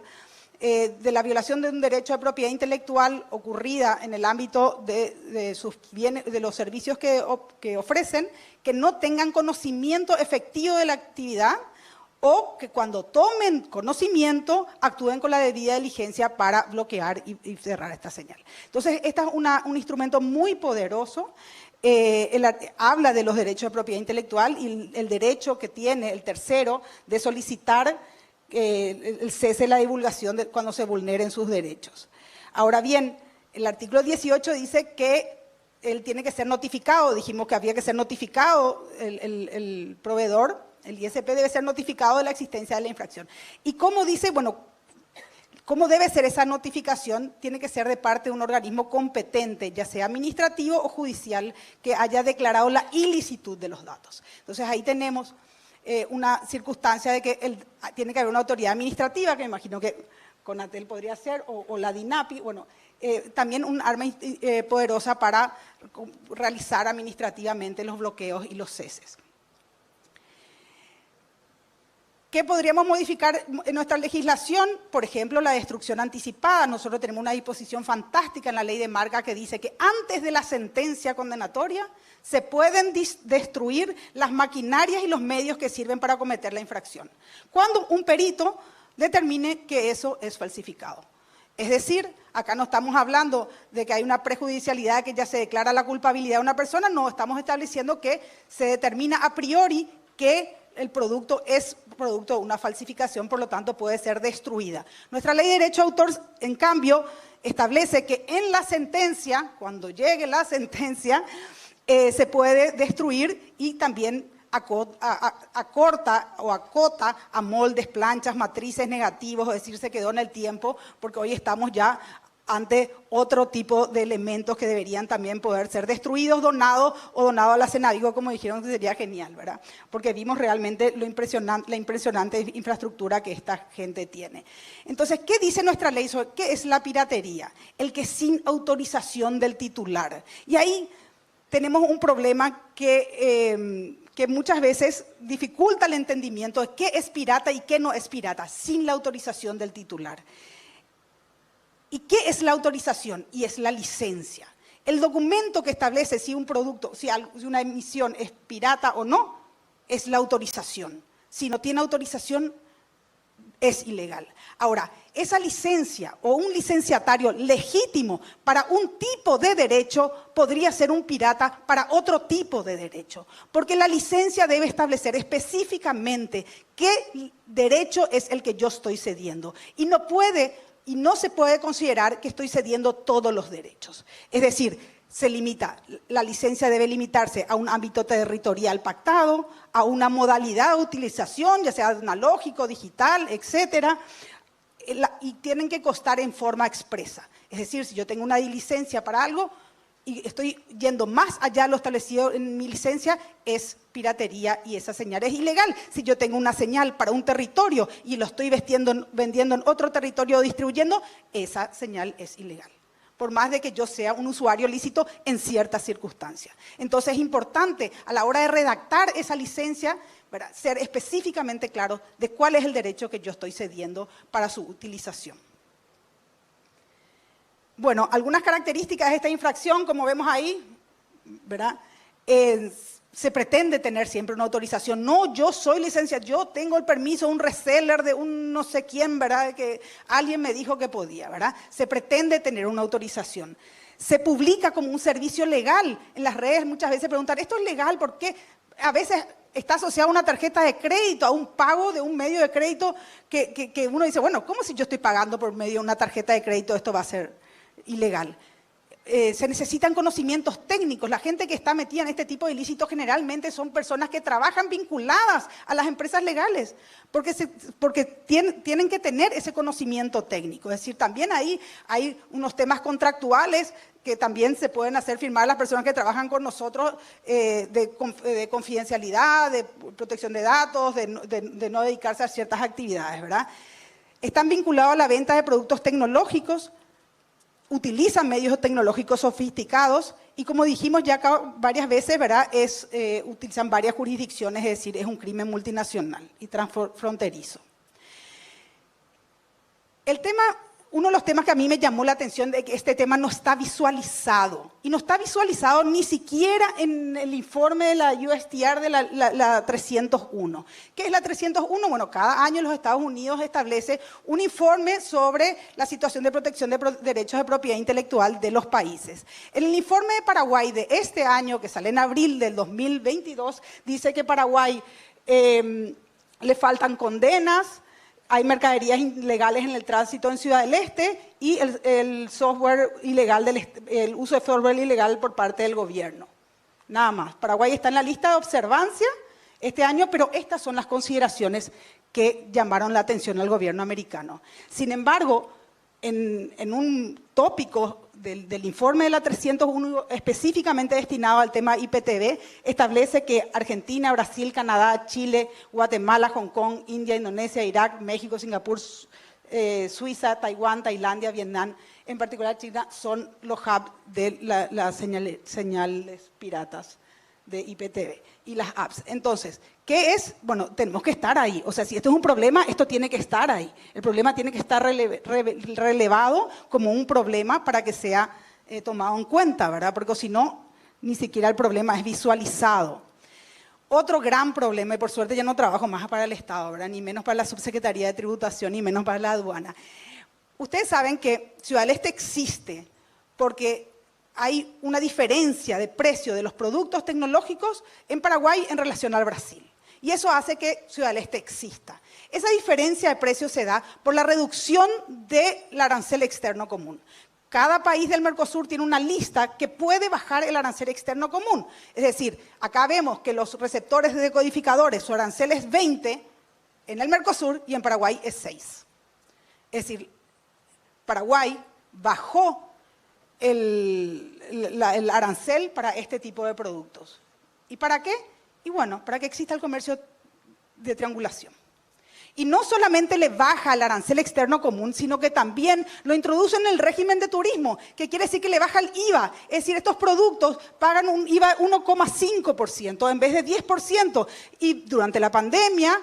de la violación de un derecho de propiedad intelectual ocurrida en el ámbito de sus bienes, de los servicios que ofrecen, que no tengan conocimiento efectivo de la actividad, o que cuando tomen conocimiento actúen con la debida diligencia para bloquear y cerrar esta señal? Entonces, este es un instrumento muy poderoso. Habla de los derechos de propiedad intelectual y el derecho que tiene el tercero de solicitar el cese de la divulgación cuando se vulneren sus derechos. Ahora bien, el artículo 18 dice que él tiene que ser notificado. Dijimos que había que ser notificado el proveedor. El ISP debe ser notificado de la existencia de la infracción. ¿Y cómo dice? Bueno, ¿cómo debe ser esa notificación? Tiene que ser de parte de un organismo competente, ya sea administrativo o judicial, que haya declarado la ilicitud de los datos. Entonces, ahí tenemos una circunstancia de que tiene que haber una autoridad administrativa, que me imagino que CONATEL podría ser, o la DINAPI, bueno, también un arma poderosa para realizar administrativamente los bloqueos y los ceses. ¿Qué podríamos modificar en nuestra legislación? Por ejemplo, la destrucción anticipada. Nosotros tenemos una disposición fantástica en la ley de marca que dice que antes de la sentencia condenatoria se pueden destruir las maquinarias y los medios que sirven para cometer la infracción, cuando un perito determine que eso es falsificado. Es decir, acá no estamos hablando de que hay una prejudicialidad, que ya se declara la culpabilidad de una persona, no, estamos estableciendo que se determina a priori que el producto es producto de una falsificación, por lo tanto puede ser destruida. Nuestra ley de derecho de autor, en cambio, establece que en la sentencia, cuando llegue la sentencia, se puede destruir y también acorta o acota a moldes, planchas, matrices, negativos, es decir, se quedó en el tiempo, porque hoy estamos ya ante otro tipo de elementos que deberían también poder ser destruidos, donados o donados a la Senavigo, como dijeron, que sería genial, ¿verdad? Porque vimos realmente la impresionante infraestructura que esta gente tiene. Entonces, ¿qué dice nuestra ley sobre qué es la piratería? El que sin autorización del titular. Y ahí tenemos un problema que que muchas veces dificulta el entendimiento de qué es pirata y qué no es pirata, sin la autorización del titular. ¿Y qué es la autorización? Y es la licencia. El documento que establece si un producto, si una emisión es pirata o no, es la autorización. Si no tiene autorización, es ilegal. Ahora, esa licencia o un licenciatario legítimo para un tipo de derecho podría ser un pirata para otro tipo de derecho, porque la licencia debe establecer específicamente qué derecho es el que yo estoy cediendo y no se puede considerar que estoy cediendo todos los derechos. Es decir, la licencia debe limitarse a un ámbito territorial pactado, a una modalidad de utilización, ya sea analógico, digital, etcétera, y tienen que constar en forma expresa. Es decir, si yo tengo una licencia para algo y estoy yendo más allá de lo establecido en mi licencia, es piratería y esa señal es ilegal. Si yo tengo una señal para un territorio y lo estoy vendiendo en otro territorio o distribuyendo, esa señal es ilegal, por más de que yo sea un usuario lícito en ciertas circunstancias. Entonces es importante a la hora de redactar esa licencia, ¿verdad?, ser específicamente claro de cuál es el derecho que yo estoy cediendo para su utilización. Bueno, algunas características de esta infracción, como vemos ahí, ¿verdad?, se pretende tener siempre una autorización. No, yo soy licenciado, yo tengo el permiso, un reseller de un no sé quién, ¿verdad?, que alguien me dijo que podía, ¿verdad? Se pretende tener una autorización. Se publica como un servicio legal. En las redes muchas veces preguntan, ¿esto es legal? ¿Por qué? A veces está asociado a una tarjeta de crédito, a un pago de un medio de crédito que uno dice, bueno, ¿cómo si yo estoy pagando por medio de una tarjeta de crédito esto va a ser ilegal? Se necesitan conocimientos técnicos. La gente que está metida en este tipo de ilícitos generalmente son personas que trabajan vinculadas a las empresas legales, porque tienen que tener ese conocimiento técnico. Es decir, también ahí hay unos temas contractuales que también se pueden hacer firmar las personas que trabajan con nosotros de confidencialidad, de protección de datos, de no dedicarse a ciertas actividades, ¿verdad? Están vinculados a la venta de productos tecnológicos, utilizan medios tecnológicos sofisticados y, como dijimos ya acá varias veces, ¿verdad?, utilizan varias jurisdicciones, es decir, es un crimen multinacional y transfronterizo. Uno de los temas que a mí me llamó la atención es que este tema no está visualizado. Y no está visualizado ni siquiera en el informe de la USTR de la 301. ¿Qué es la 301? Bueno, cada año los Estados Unidos establece un informe sobre la situación de protección de derechos de propiedad intelectual de los países. En el informe de Paraguay de este año, que sale en abril del 2022, dice que Paraguay le faltan condenas, hay mercaderías ilegales en el tránsito en Ciudad del Este y el software ilegal, el uso de software ilegal por parte del gobierno. Nada más. Paraguay está en la lista de observancia este año, pero estas son las consideraciones que llamaron la atención al gobierno americano. Sin embargo, en un tópico del informe de la 301 específicamente destinado al tema IPTV, establece que Argentina, Brasil, Canadá, Chile, Guatemala, Hong Kong, India, Indonesia, Irak, México, Singapur, Suiza, Taiwán, Tailandia, Vietnam, en particular China, son los hubs de las señales piratas de IPTV y las apps. Entonces, ¿qué es? Bueno, tenemos que estar ahí. O sea, si esto es un problema, esto tiene que estar ahí. El problema tiene que estar relevado como un problema para que sea tomado en cuenta, ¿verdad? Porque si no, ni siquiera el problema es visualizado. Otro gran problema, y por suerte ya no trabajo más para el Estado, ¿verdad?, ni menos para la Subsecretaría de Tributación, ni menos para la aduana. Ustedes saben que Ciudad del Este existe porque hay una diferencia de precio de los productos tecnológicos en Paraguay en relación al Brasil. Y eso hace que Ciudad del Este exista. Esa diferencia de precio se da por la reducción del arancel externo común. Cada país del Mercosur tiene una lista que puede bajar el arancel externo común. Es decir, acá vemos que los receptores de decodificadores, su arancel es 20 en el Mercosur y en Paraguay es 6. Es decir, Paraguay bajó el arancel para este tipo de productos. ¿Y para qué? Y bueno, para que exista el comercio de triangulación. Y no solamente le baja el arancel externo común, sino que también lo introduce en el régimen de turismo, que quiere decir que le baja el IVA. Es decir, estos productos pagan un IVA 1,5% en vez de 10%. Y durante la pandemia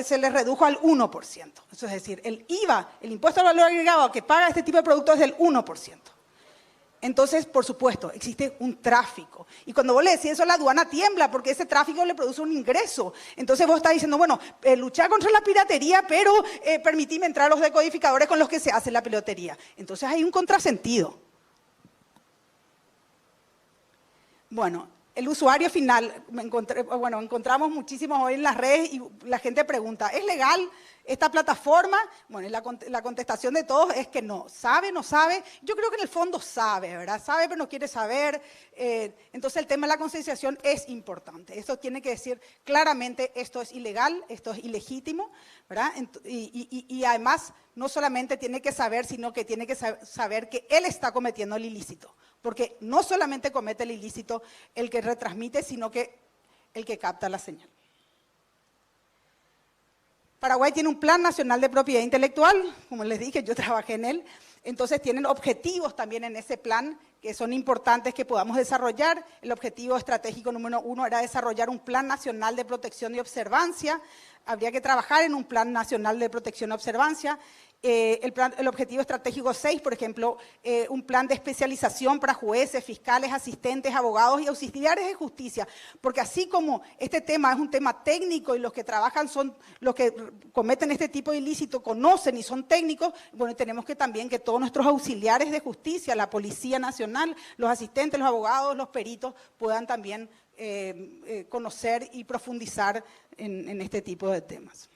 se les redujo al 1%. Eso es decir, el IVA, el impuesto al valor agregado que paga este tipo de productos es del 1%. Entonces, por supuesto, existe un tráfico. Y cuando vos le decís eso, la aduana tiembla porque ese tráfico le produce un ingreso. Entonces vos estás diciendo, bueno, luchar contra la piratería, pero permitime entrar a los decodificadores con los que se hace la piratería. Entonces hay un contrasentido. Bueno, el usuario final, encontramos muchísimos hoy en las redes y la gente pregunta, ¿es legal esta plataforma? Bueno, la contestación de todos es que no. ¿Sabe, no sabe? Yo creo que en el fondo sabe, ¿verdad? Sabe, pero no quiere saber. Entonces el tema de la concienciación es importante. Esto tiene que decir claramente, esto es ilegal, esto es ilegítimo, ¿verdad? Y además, no solamente tiene que saber, sino que tiene que saber que él está cometiendo el ilícito. Porque no solamente comete el ilícito el que retransmite, sino que el que capta la señal. Paraguay tiene un Plan Nacional de Propiedad Intelectual, como les dije, yo trabajé en él. Entonces tienen objetivos también en ese plan que son importantes que podamos desarrollar. El objetivo estratégico número 1 era desarrollar un Plan Nacional de Protección y Observancia. Habría que trabajar en un Plan Nacional de Protección y Observancia. El objetivo estratégico 6, por ejemplo, un plan de especialización para jueces, fiscales, asistentes, abogados y auxiliares de justicia, porque así como este tema es un tema técnico y los que trabajan son los que cometen este tipo de ilícito, conocen y son técnicos, bueno, tenemos que también que todos nuestros auxiliares de justicia, la Policía Nacional, los asistentes, los abogados, los peritos, puedan también conocer y profundizar en este tipo de temas.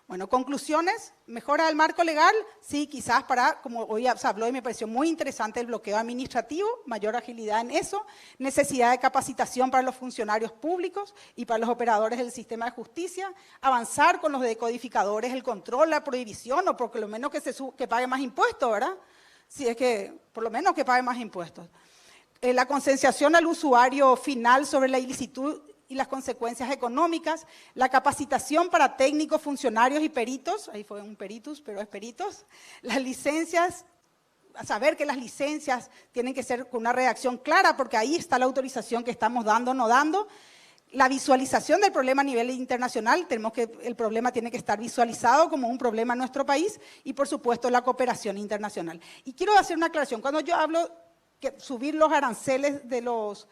Bueno, conclusiones, mejora del marco legal, sí, quizás para, como hoy se habló y me pareció muy interesante el bloqueo administrativo, mayor agilidad en eso, necesidad de capacitación para los funcionarios públicos y para los operadores del sistema de justicia, avanzar con los decodificadores, el control, la prohibición, o por lo menos que pague más impuestos, ¿verdad? Si es que, por lo menos que pague más impuestos. La concienciación al usuario final sobre la ilicitud y las consecuencias económicas, la capacitación para técnicos, funcionarios y peritos, ahí fue un peritus, pero es peritos, las licencias, a saber que las licencias tienen que ser con una redacción clara, porque ahí está la autorización que estamos dando o no dando, la visualización del problema a nivel internacional, el problema tiene que estar visualizado como un problema en nuestro país, y por supuesto la cooperación internacional. Y quiero hacer una aclaración, cuando yo hablo que subir los aranceles de los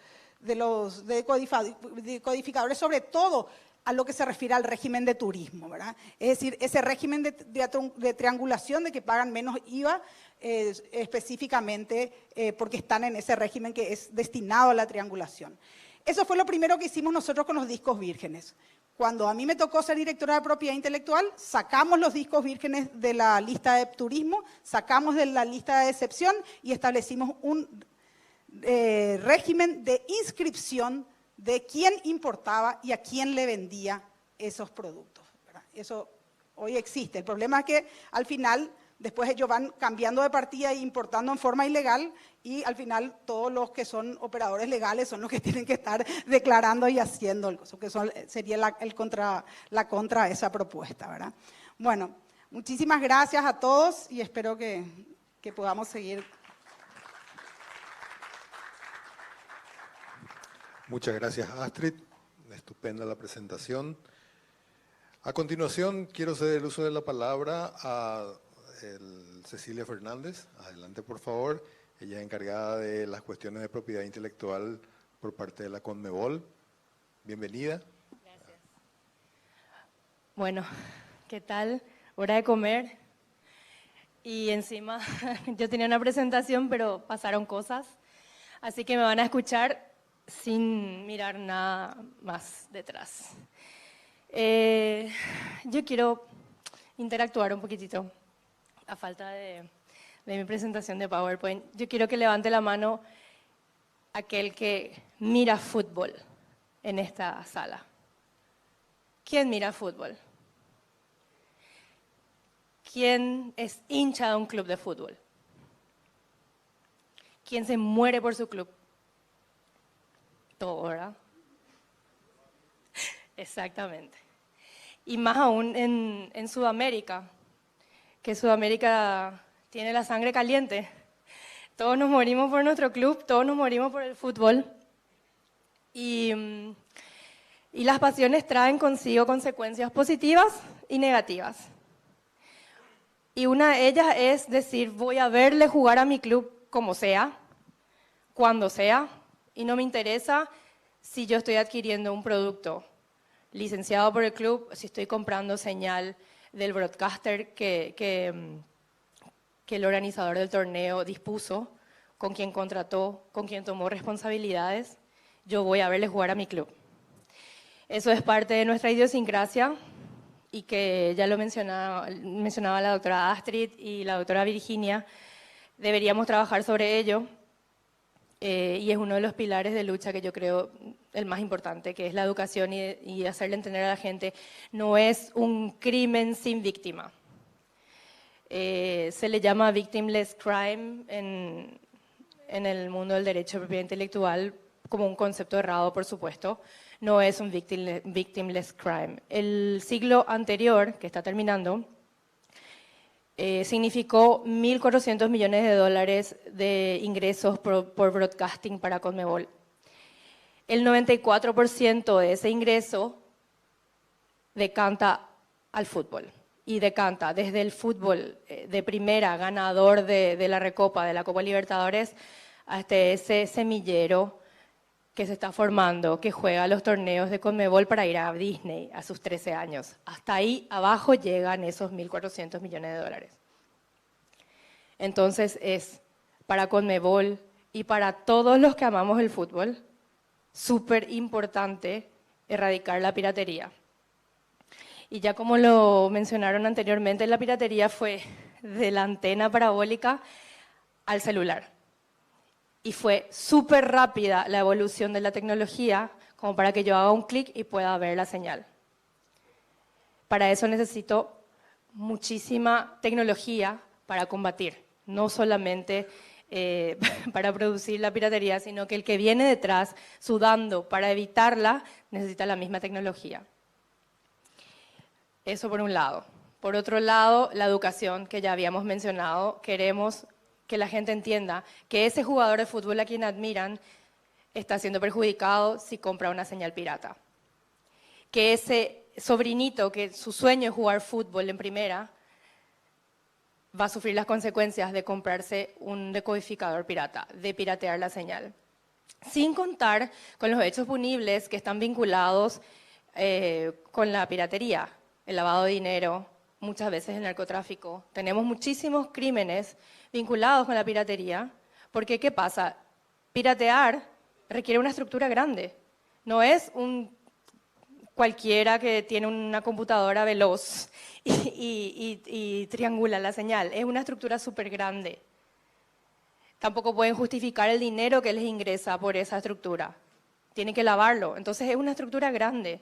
decodificadores, sobre todo a lo que se refiere al régimen de turismo, ¿verdad? Es decir, ese régimen de triangulación de que pagan menos IVA específicamente porque están en ese régimen que es destinado a la triangulación. Eso fue lo primero que hicimos nosotros con los discos vírgenes. Cuando a mí me tocó ser directora de propiedad intelectual, sacamos los discos vírgenes de la lista de turismo, sacamos de la lista de excepción y establecimos un régimen de inscripción de quién importaba y a quién le vendía esos productos, ¿verdad? Eso hoy existe. El problema es que al final, después ellos van cambiando de partida e importando en forma ilegal y al final todos los que son operadores legales son los que tienen que estar declarando y haciendo, que sería la contra a esa propuesta, ¿verdad? Bueno, muchísimas gracias a todos y espero que podamos seguir.
Muchas gracias, Astrid. Estupenda la presentación. A continuación, quiero ceder el uso de la palabra a Cecilia Fernández. Adelante, por favor. Ella es encargada de las cuestiones de propiedad intelectual por parte de la Conmebol. Bienvenida.
Gracias. Bueno, ¿qué tal? Hora de comer. Y encima, yo tenía una presentación, pero pasaron cosas. Así que me van a escuchar sin mirar nada más detrás. Yo quiero interactuar un poquitito, a falta de mi presentación de PowerPoint. Yo quiero que levante la mano aquel que mira fútbol en esta sala. ¿Quién mira fútbol? ¿Quién es hincha de un club de fútbol? ¿Quién se muere por su club? Todo, ¿verdad? Exactamente. y más aún en Sudamérica, que Sudamérica tiene la sangre caliente. Todos nos morimos por nuestro club, todos nos morimos por el fútbol. Y las pasiones traen consigo consecuencias positivas y negativas. Y una de ellas es decir, voy a verle jugar a mi club como sea, cuando sea, y no me interesa si yo estoy adquiriendo un producto licenciado por el club, si estoy comprando señal del broadcaster que el organizador del torneo dispuso, con quien contrató, con quien tomó responsabilidades, yo voy a verle jugar a mi club. Eso es parte de nuestra idiosincrasia y que ya lo mencionaba la doctora Astrid y la doctora Virginia, deberíamos trabajar sobre ello y es uno de los pilares de lucha que yo creo el más importante, que es la educación y hacerle entender a la gente, no es un crimen sin víctima. Se le llama victimless crime en el mundo del derecho de propiedad intelectual como un concepto errado, por supuesto. No es un victimless crime. El siglo anterior, que está terminando, significó 1.400 millones de dólares de ingresos por broadcasting para Conmebol. El 94% de ese ingreso decanta al fútbol. Y decanta desde el fútbol de primera, ganador de la Recopa, de la Copa Libertadores, hasta ese semillero que se está formando, que juega los torneos de Conmebol para ir a Disney a sus 13 años. Hasta ahí abajo llegan esos 1.400 millones de dólares. Entonces es para Conmebol y para todos los que amamos el fútbol, súper importante erradicar la piratería. Y ya como lo mencionaron anteriormente, la piratería fue de la antena parabólica al celular. Y fue súper rápida la evolución de la tecnología como para que yo haga un clic y pueda ver la señal. Para eso necesito muchísima tecnología para combatir, no solamente para producir la piratería, sino que el que viene detrás sudando para evitarla necesita la misma tecnología. Eso por un lado. Por otro lado, la educación que ya habíamos mencionado, queremos que la gente entienda que ese jugador de fútbol a quien admiran está siendo perjudicado si compra una señal pirata. Que ese sobrinito que su sueño es jugar fútbol en primera va a sufrir las consecuencias de comprarse un decodificador pirata, de piratear la señal. Sin contar con los hechos punibles que están vinculados con la piratería, el lavado de dinero, muchas veces el narcotráfico. Tenemos muchísimos crímenes vinculados con la piratería, porque ¿qué pasa? Piratear requiere una estructura grande. No es un cualquiera que tiene una computadora veloz y triangula la señal. Es una estructura súper grande. Tampoco pueden justificar el dinero que les ingresa por esa estructura. Tienen que lavarlo. Entonces es una estructura grande,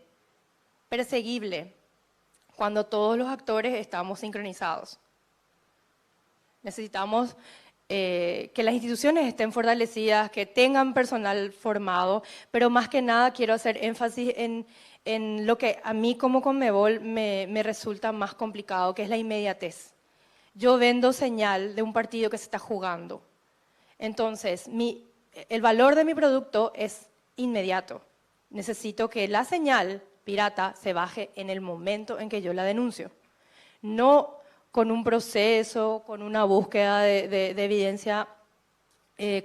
perseguible, cuando todos los actores estamos sincronizados. Necesitamos que las instituciones estén fortalecidas, que tengan personal formado, pero más que nada quiero hacer énfasis en lo que a mí como Conmebol me resulta más complicado, que es la inmediatez. Yo vendo señal de un partido que se está jugando. Entonces, el valor de mi producto es inmediato. Necesito que la señal pirata se baje en el momento en que yo la denuncio. No con un proceso, con una búsqueda de evidencia,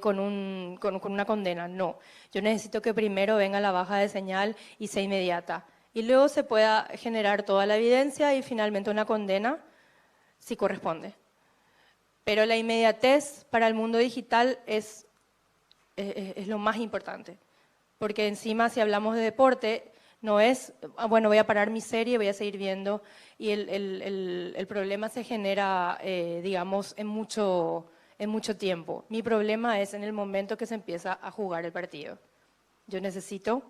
con una condena, no. Yo necesito que primero venga la baja de señal y sea inmediata. Y luego se pueda generar toda la evidencia y finalmente una condena, si corresponde. Pero la inmediatez para el mundo digital es lo más importante. Porque encima, si hablamos de deporte, no es, bueno, voy a parar mi serie, voy a seguir viendo, y el problema se genera, digamos, en mucho tiempo. Mi problema es en el momento que se empieza a jugar el partido. Yo necesito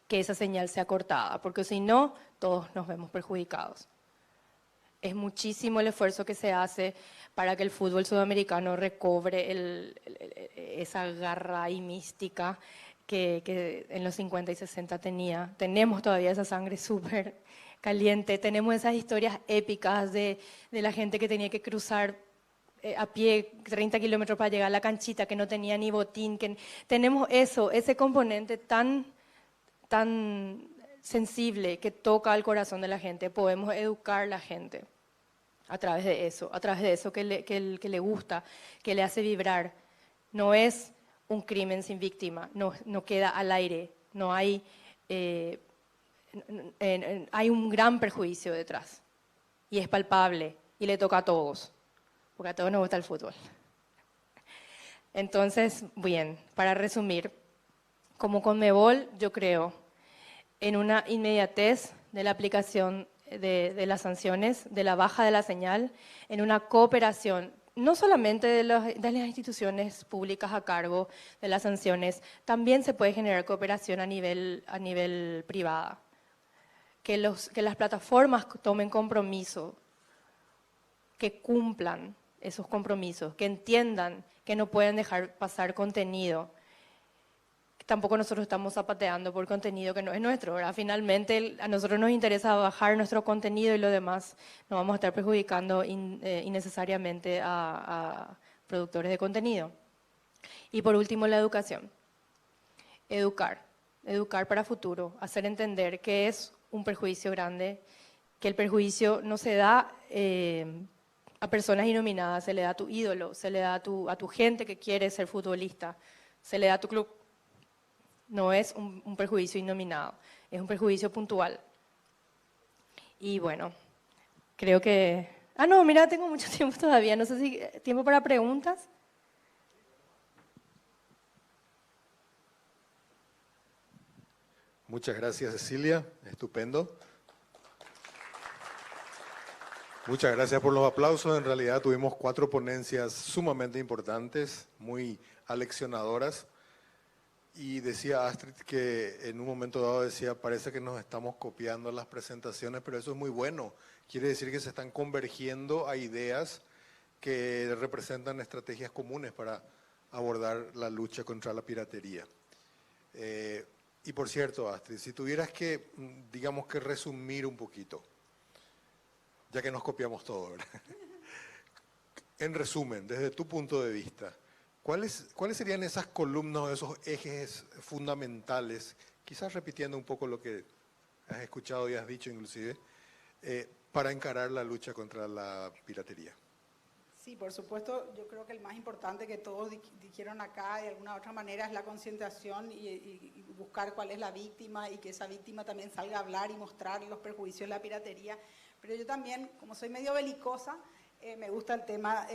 que esa señal sea cortada, porque si no, todos nos vemos perjudicados. Es muchísimo el esfuerzo que se hace para que el fútbol sudamericano recobre esa garra y mística que en los 50 y 60 tenemos todavía esa sangre súper caliente, tenemos esas historias épicas de la gente que tenía que cruzar a pie 30 kilómetros para llegar a la canchita, que no tenía ni botín, tenemos ese componente tan sensible que toca al corazón de la gente. Podemos educar a la gente a través de eso que le gusta, que le hace vibrar. No es un crimen sin víctima, no queda al aire, no hay, hay un gran perjuicio detrás y es palpable y le toca a todos, porque a todos nos gusta el fútbol. Entonces, bien, para resumir, como Conmebol, yo creo en una inmediatez de la aplicación de las sanciones, de la baja de la señal, en una cooperación, no solamente de las instituciones públicas a cargo de las sanciones, también se puede generar cooperación a nivel privada. Que las plataformas tomen compromiso, que cumplan esos compromisos, que entiendan que no pueden dejar pasar contenido. Tampoco nosotros estamos zapateando por contenido que no es nuestro, ¿verdad? Finalmente a nosotros nos interesa bajar nuestro contenido y lo demás no vamos a estar perjudicando innecesariamente a productores de contenido. Y por último, la educación. Educar para futuro, hacer entender que es un perjuicio grande, que el perjuicio no se da a personas inominadas, se le da a tu ídolo, se le da a tu gente que quiere ser futbolista, se le da a tu club. No es un perjuicio innominado, es un perjuicio puntual. Y bueno, creo que... Ah, no, mira, tengo mucho tiempo todavía, no sé si tiempo para preguntas.
Muchas gracias, Cecilia, estupendo. Muchas gracias por los aplausos. En realidad tuvimos 4 ponencias sumamente importantes, muy aleccionadoras. Y decía Astrid que en un momento dado decía, parece que nos estamos copiando las presentaciones, pero eso es muy bueno. Quiere decir que se están convergiendo a ideas que representan estrategias comunes para abordar la lucha contra la piratería. Y por cierto, Astrid, si tuvieras que, digamos que resumir un poquito, ya que nos copiamos todo, ¿verdad? En resumen, desde tu punto de vista, ¿cuáles serían esas columnas, esos ejes fundamentales, quizás repitiendo un poco lo que has escuchado y has dicho inclusive, para encarar la lucha contra la piratería?
Sí, por supuesto, yo creo que el más importante que todos dijeron acá de alguna u otra manera es la concientización y buscar cuál es la víctima y que esa víctima también salga a hablar y mostrar los perjuicios de la piratería. Pero yo también, como soy medio belicosa, me gusta el tema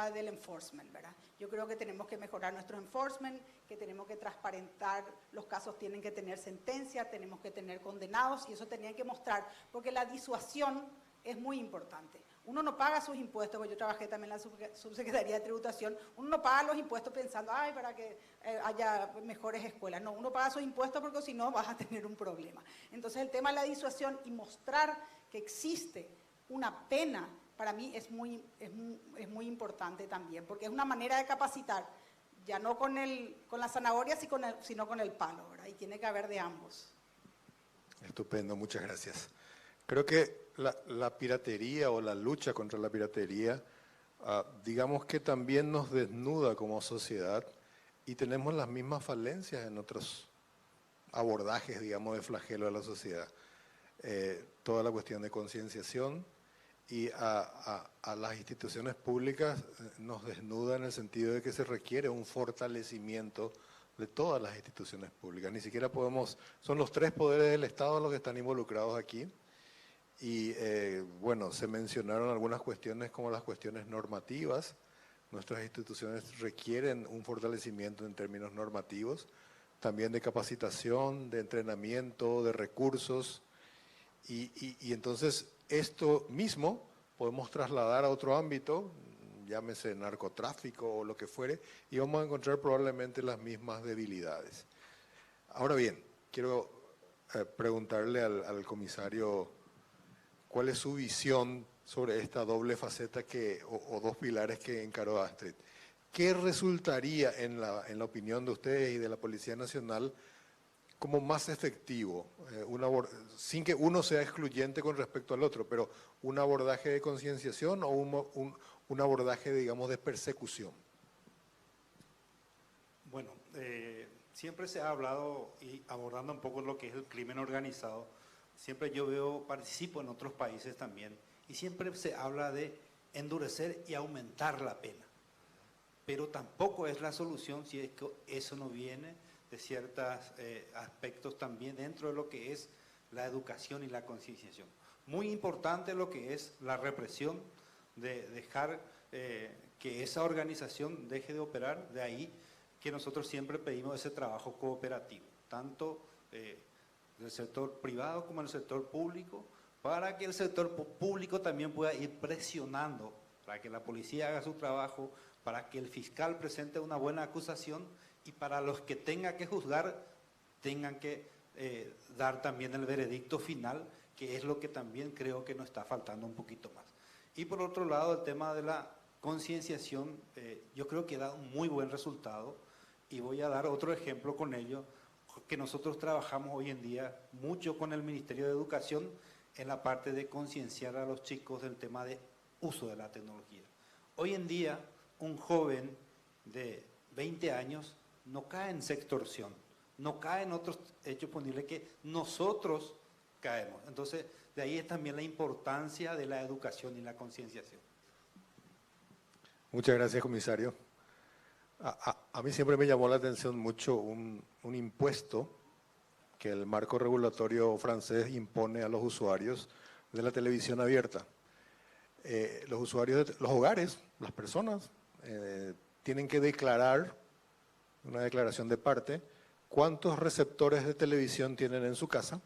del enforcement, ¿verdad? Yo creo que tenemos que mejorar nuestro enforcement, que tenemos que transparentar, los casos tienen que tener sentencia, tenemos que tener condenados y eso tenían que mostrar, porque la disuasión es muy importante. Uno no paga sus impuestos, porque yo trabajé también en la Subsecretaría de Tributación, uno no paga los impuestos pensando, ay, para que haya mejores escuelas. No, uno paga sus impuestos porque si no vas a tener un problema. Entonces el tema de la disuasión y mostrar que existe una pena, para mí es muy importante también, porque es una manera de capacitar, ya no con la zanahoria, sino con el palo, ¿verdad? Y tiene que haber de ambos.
Estupendo, muchas gracias. Creo que la piratería o la lucha contra la piratería, digamos que también nos desnuda como sociedad y tenemos las mismas falencias en otros abordajes, digamos, de flagelo de la sociedad. Toda la cuestión de concienciación y a las instituciones públicas nos desnuda en el sentido de que se requiere un fortalecimiento de todas las instituciones públicas. Ni siquiera son los 3 poderes del Estado los que están involucrados aquí. Y bueno, se mencionaron algunas cuestiones como las cuestiones normativas. Nuestras instituciones requieren un fortalecimiento en términos normativos, también de capacitación, de entrenamiento, de recursos. Y entonces esto mismo podemos trasladar a otro ámbito, llámese narcotráfico o lo que fuere, y vamos a encontrar probablemente las mismas debilidades. Ahora bien, quiero preguntarle al comisario cuál es su visión sobre esta doble faceta o 2 pilares que encaró Astrid. ¿qué resultaría en la opinión de ustedes y de la Policía Nacional como más efectivo? Sin que uno sea excluyente con respecto al otro, pero un abordaje de concienciación o un abordaje, digamos, de persecución.
Bueno, siempre se ha hablado, y abordando un poco lo que es el crimen organizado, siempre yo participo en otros países también, y siempre se habla de endurecer y aumentar la pena. Pero tampoco es la solución si es que eso no viene de ciertos aspectos también dentro de lo que es la educación y la concienciación. Muy importante lo que es la represión, de dejar que esa organización deje de operar, de ahí que nosotros siempre pedimos ese trabajo cooperativo, tanto del sector privado como del sector público, para que el sector público también pueda ir presionando, para que la policía haga su trabajo, para que el fiscal presente una buena acusación y para los que tenga que juzgar tengan que dar también el veredicto final, que es lo que también creo que nos está faltando un poquito más. Y por otro lado, el tema de la concienciación, yo creo que da un muy buen resultado, y voy a dar otro ejemplo con ello, que nosotros trabajamos hoy en día mucho con el Ministerio de Educación en la parte de concienciar a los chicos del tema de uso de la tecnología. Hoy en día, un joven de 20 años no cae en sextorsión, no cae en otros hechos punibles que nosotros caemos. Entonces, de ahí es también la importancia de la educación y la concienciación.
Muchas gracias, comisario. A mí siempre me llamó la atención mucho un impuesto que el marco regulatorio francés impone a los usuarios de la televisión abierta. Los usuarios, los hogares, las personas, tienen que declarar, una declaración de parte, cuántos receptores de televisión tienen en su casa,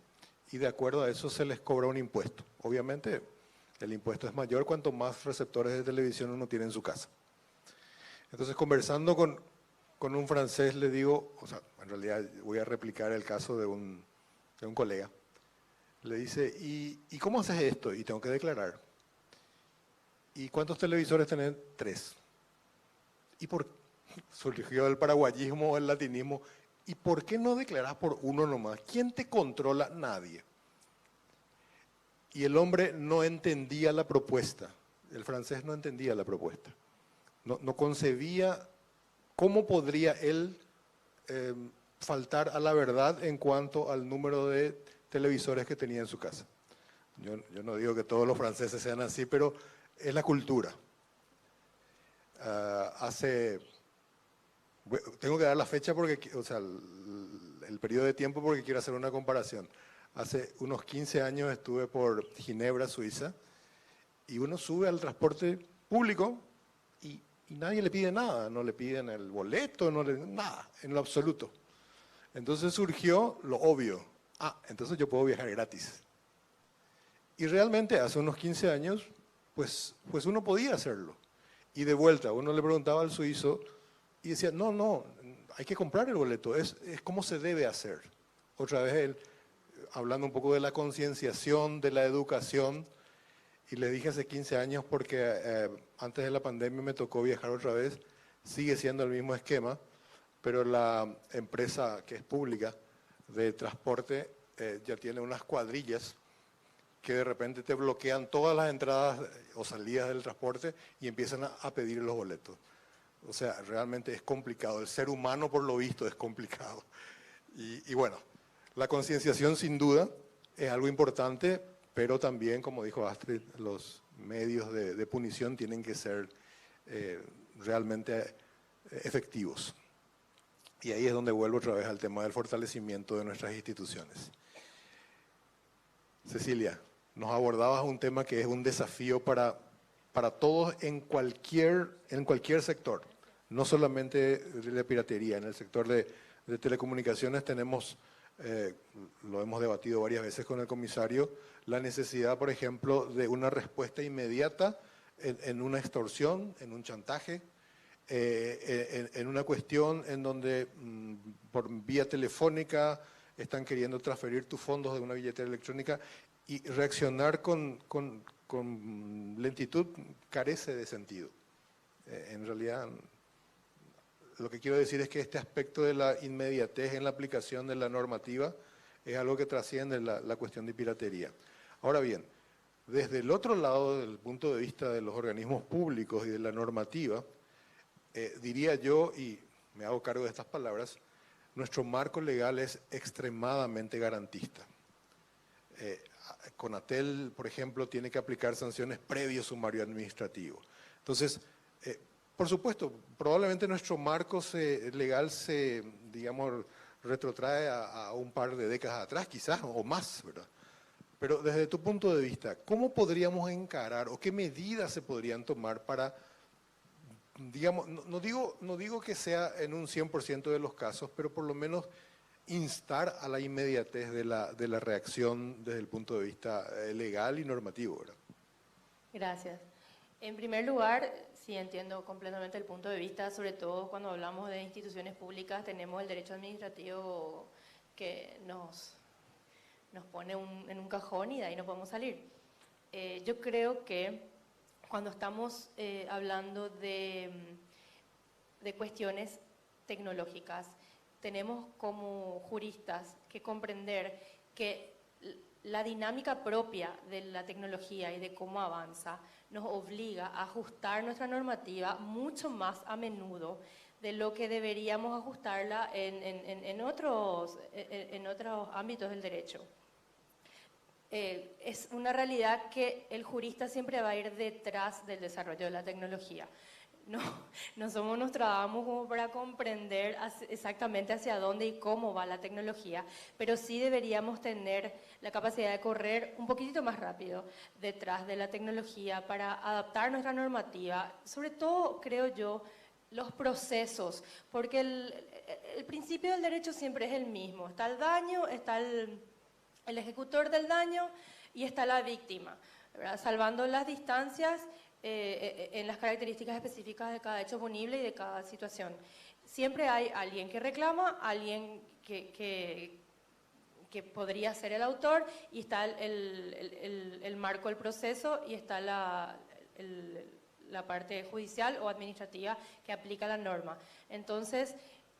y de acuerdo a eso se les cobra un impuesto. Obviamente, el impuesto es mayor cuanto más receptores de televisión uno tiene en su casa. Entonces, conversando con un francés, le digo, o sea, en realidad voy a replicar el caso de un colega. Le dice, ¿y cómo haces esto? Y tengo que declarar. ¿Y cuántos televisores tenés? 3. ¿Y surgió el paraguayismo, el latinismo? ¿Y por qué no declarás por uno nomás? ¿Quién te controla? Nadie. Y el hombre no entendía la propuesta. El francés no entendía la propuesta. No concebía cómo podría él faltar a la verdad en cuanto al número de televisores que tenía en su casa. Yo no digo que todos los franceses sean así, pero es la cultura. Tengo que dar la fecha porque, o sea, el periodo de tiempo, porque quiero hacer una comparación. Hace unos 15 años estuve por Ginebra, Suiza, y uno sube al transporte público y nadie le pide nada, no le piden el boleto, nada, en lo absoluto. Entonces surgió lo obvio, entonces yo puedo viajar gratis. Y realmente hace unos 15 años, pues uno podía hacerlo. Y de vuelta, uno le preguntaba al suizo y decía, no, hay que comprar el boleto, es como se debe hacer. Otra vez él, hablando un poco de la concienciación, de la educación, y le dije hace 15 años porque antes de la pandemia me tocó viajar otra vez, sigue siendo el mismo esquema, pero la empresa que es pública de transporte ya tiene unas cuadrillas que de repente te bloquean todas las entradas o salidas del transporte y empiezan a pedir los boletos. O sea, realmente es complicado. El ser humano, por lo visto, es complicado. Y bueno, la concienciación sin duda es algo importante, pero también, como dijo Astrid, los medios de punición tienen que ser realmente efectivos. Y ahí es donde vuelvo otra vez al tema del fortalecimiento de nuestras instituciones. Cecilia, nos abordabas un tema que es un desafío para todos en cualquier sector, no solamente de piratería. En el sector de telecomunicaciones tenemos, lo hemos debatido varias veces con el comisario, la necesidad, por ejemplo, de una respuesta inmediata en una extorsión, en un chantaje, en una cuestión en donde por vía telefónica están queriendo transferir tus fondos de una billetera electrónica, y reaccionar con lentitud carece de sentido. En realidad Lo que quiero decir es que este aspecto de la inmediatez en la aplicación de la normativa es algo que trasciende la cuestión de piratería. Ahora bien, desde el otro lado, desde el punto de vista de los organismos públicos y de la normativa, diría yo, y me hago cargo de estas palabras, nuestro marco legal es extremadamente garantista. Conatel, por ejemplo, tiene que aplicar sanciones previo sumario administrativo. Entonces, por supuesto, probablemente nuestro marco legal se, digamos, retrotrae a un par de décadas atrás, quizás, o más, ¿verdad? Pero desde tu punto de vista, ¿cómo podríamos encarar o qué medidas se podrían tomar para, digamos, no digo que sea en un 100% de los casos, pero por lo menos instar a la inmediatez de la reacción desde el punto de vista legal y normativo, ¿verdad?
Gracias. En primer lugar, sí entiendo completamente el punto de vista, sobre todo cuando hablamos de instituciones públicas, tenemos el derecho administrativo que nos pone en un cajón y de ahí no podemos salir. Yo creo que cuando estamos hablando de cuestiones tecnológicas, tenemos como juristas que comprender que la dinámica propia de la tecnología y de cómo avanza nos obliga a ajustar nuestra normativa mucho más a menudo de lo que deberíamos ajustarla en otros ámbitos del derecho. Es una realidad que el jurista siempre va a ir detrás del desarrollo de la tecnología. No somos Nostradamus como para comprender exactamente hacia dónde y cómo va la tecnología, pero sí deberíamos tener la capacidad de correr un poquitito más rápido detrás de la tecnología para adaptar nuestra normativa, sobre todo, creo yo, los procesos, porque el principio del derecho siempre es el mismo. Está el daño, está el ejecutor del daño y está la víctima, ¿verdad? Salvando las distancias en las características específicas de cada hecho punible y de cada situación. Siempre hay alguien que reclama, alguien que podría ser el autor, y está el marco del proceso, y está la parte judicial o administrativa que aplica la norma. Entonces,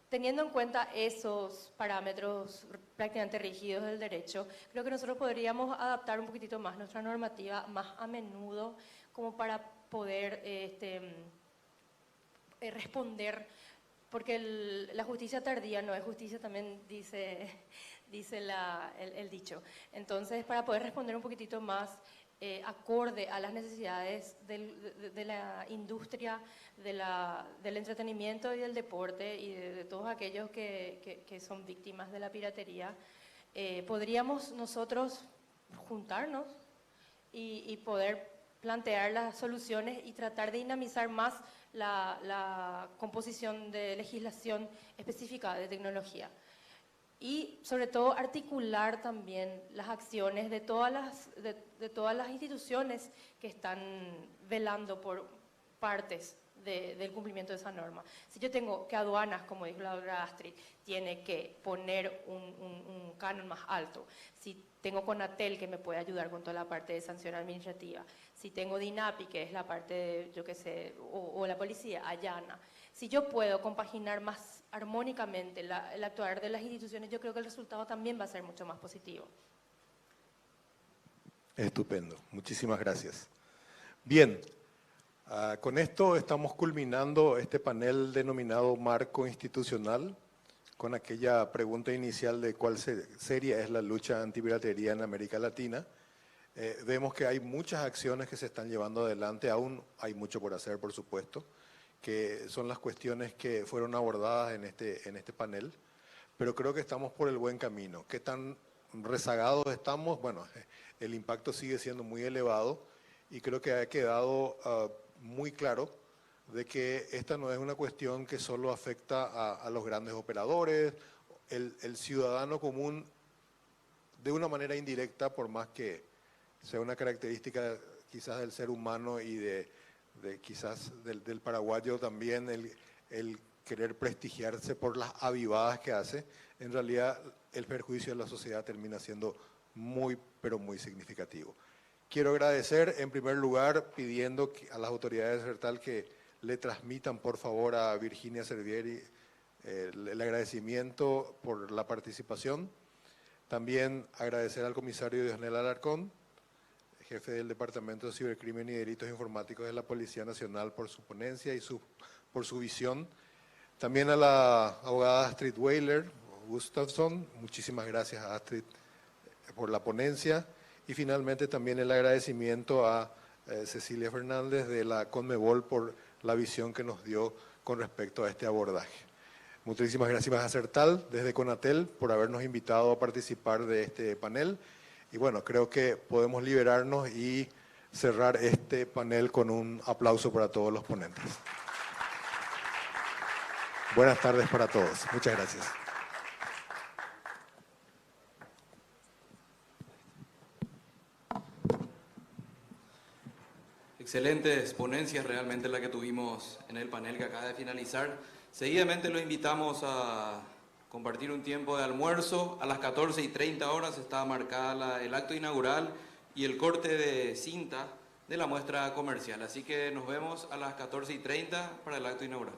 teniendo en cuenta esos parámetros prácticamente rígidos del derecho, creo que nosotros podríamos adaptar un poquitito más nuestra normativa más a menudo, como para poder responder, porque la justicia tardía no es justicia, también dice el dicho. Entonces, para poder responder un poquitito más acorde a las necesidades de la industria, del entretenimiento y del deporte y de todos aquellos que son víctimas de la piratería, podríamos nosotros juntarnos y poder plantear las soluciones y tratar de dinamizar más la composición de legislación específica de tecnología. Y sobre todo articular también las acciones de todas las instituciones que están velando por partes del cumplimiento de esa norma. Si yo tengo que aduanas, como dijo la doctora Astrid, tiene que poner un canon más alto, si tengo Conatel que me puede ayudar con toda la parte de sanción administrativa, si tengo DINAPI, que es la parte de, yo qué sé, o la policía, allana, si yo puedo compaginar más armónicamente el actuar de las instituciones, yo creo que el resultado también va a ser mucho más positivo.
Estupendo, muchísimas gracias. Bien, con esto estamos culminando este panel denominado Marco Institucional, con aquella pregunta inicial de cuál seria es la lucha antipiratería en América Latina. Vemos que hay muchas acciones que se están llevando adelante, aún hay mucho por hacer, por supuesto, que son las cuestiones que fueron abordadas en este panel, pero creo que estamos por el buen camino. ¿Qué tan rezagados estamos? Bueno, el impacto sigue siendo muy elevado y creo que ha quedado muy claro de que esta no es una cuestión que solo afecta a los grandes operadores, el ciudadano común de una manera indirecta, por más que sea una característica quizás del ser humano y quizás del paraguayo también, el querer prestigiarse por las avivadas que hace, en realidad el perjuicio de la sociedad termina siendo muy, pero muy significativo. Quiero agradecer en primer lugar pidiendo a las autoridades de CERTAL que le transmitan por favor a Virginia Servieri el agradecimiento por la participación. También agradecer al comisario Diosnel Alarcón, jefe del Departamento de Cibercrimen y Delitos Informáticos de la Policía Nacional, por su ponencia y por su visión. También a la abogada Astrid Weiler Gustafsson, muchísimas gracias a Astrid por la ponencia. Y finalmente también el agradecimiento a Cecilia Fernández de la Conmebol por la visión que nos dio con respecto a este abordaje. Muchísimas gracias a Certal desde Conatel por habernos invitado a participar de este panel. Y bueno, creo que podemos liberarnos y cerrar este panel con un aplauso para todos los ponentes. Buenas tardes para todos. Muchas gracias.
Excelentes ponencias realmente la que tuvimos en el panel que acaba de finalizar. Seguidamente los invitamos a compartir un tiempo de almuerzo. A las 14:30 horas está marcada el acto inaugural y el corte de cinta de la muestra comercial. Así que nos vemos a las 14:30 para el acto inaugural.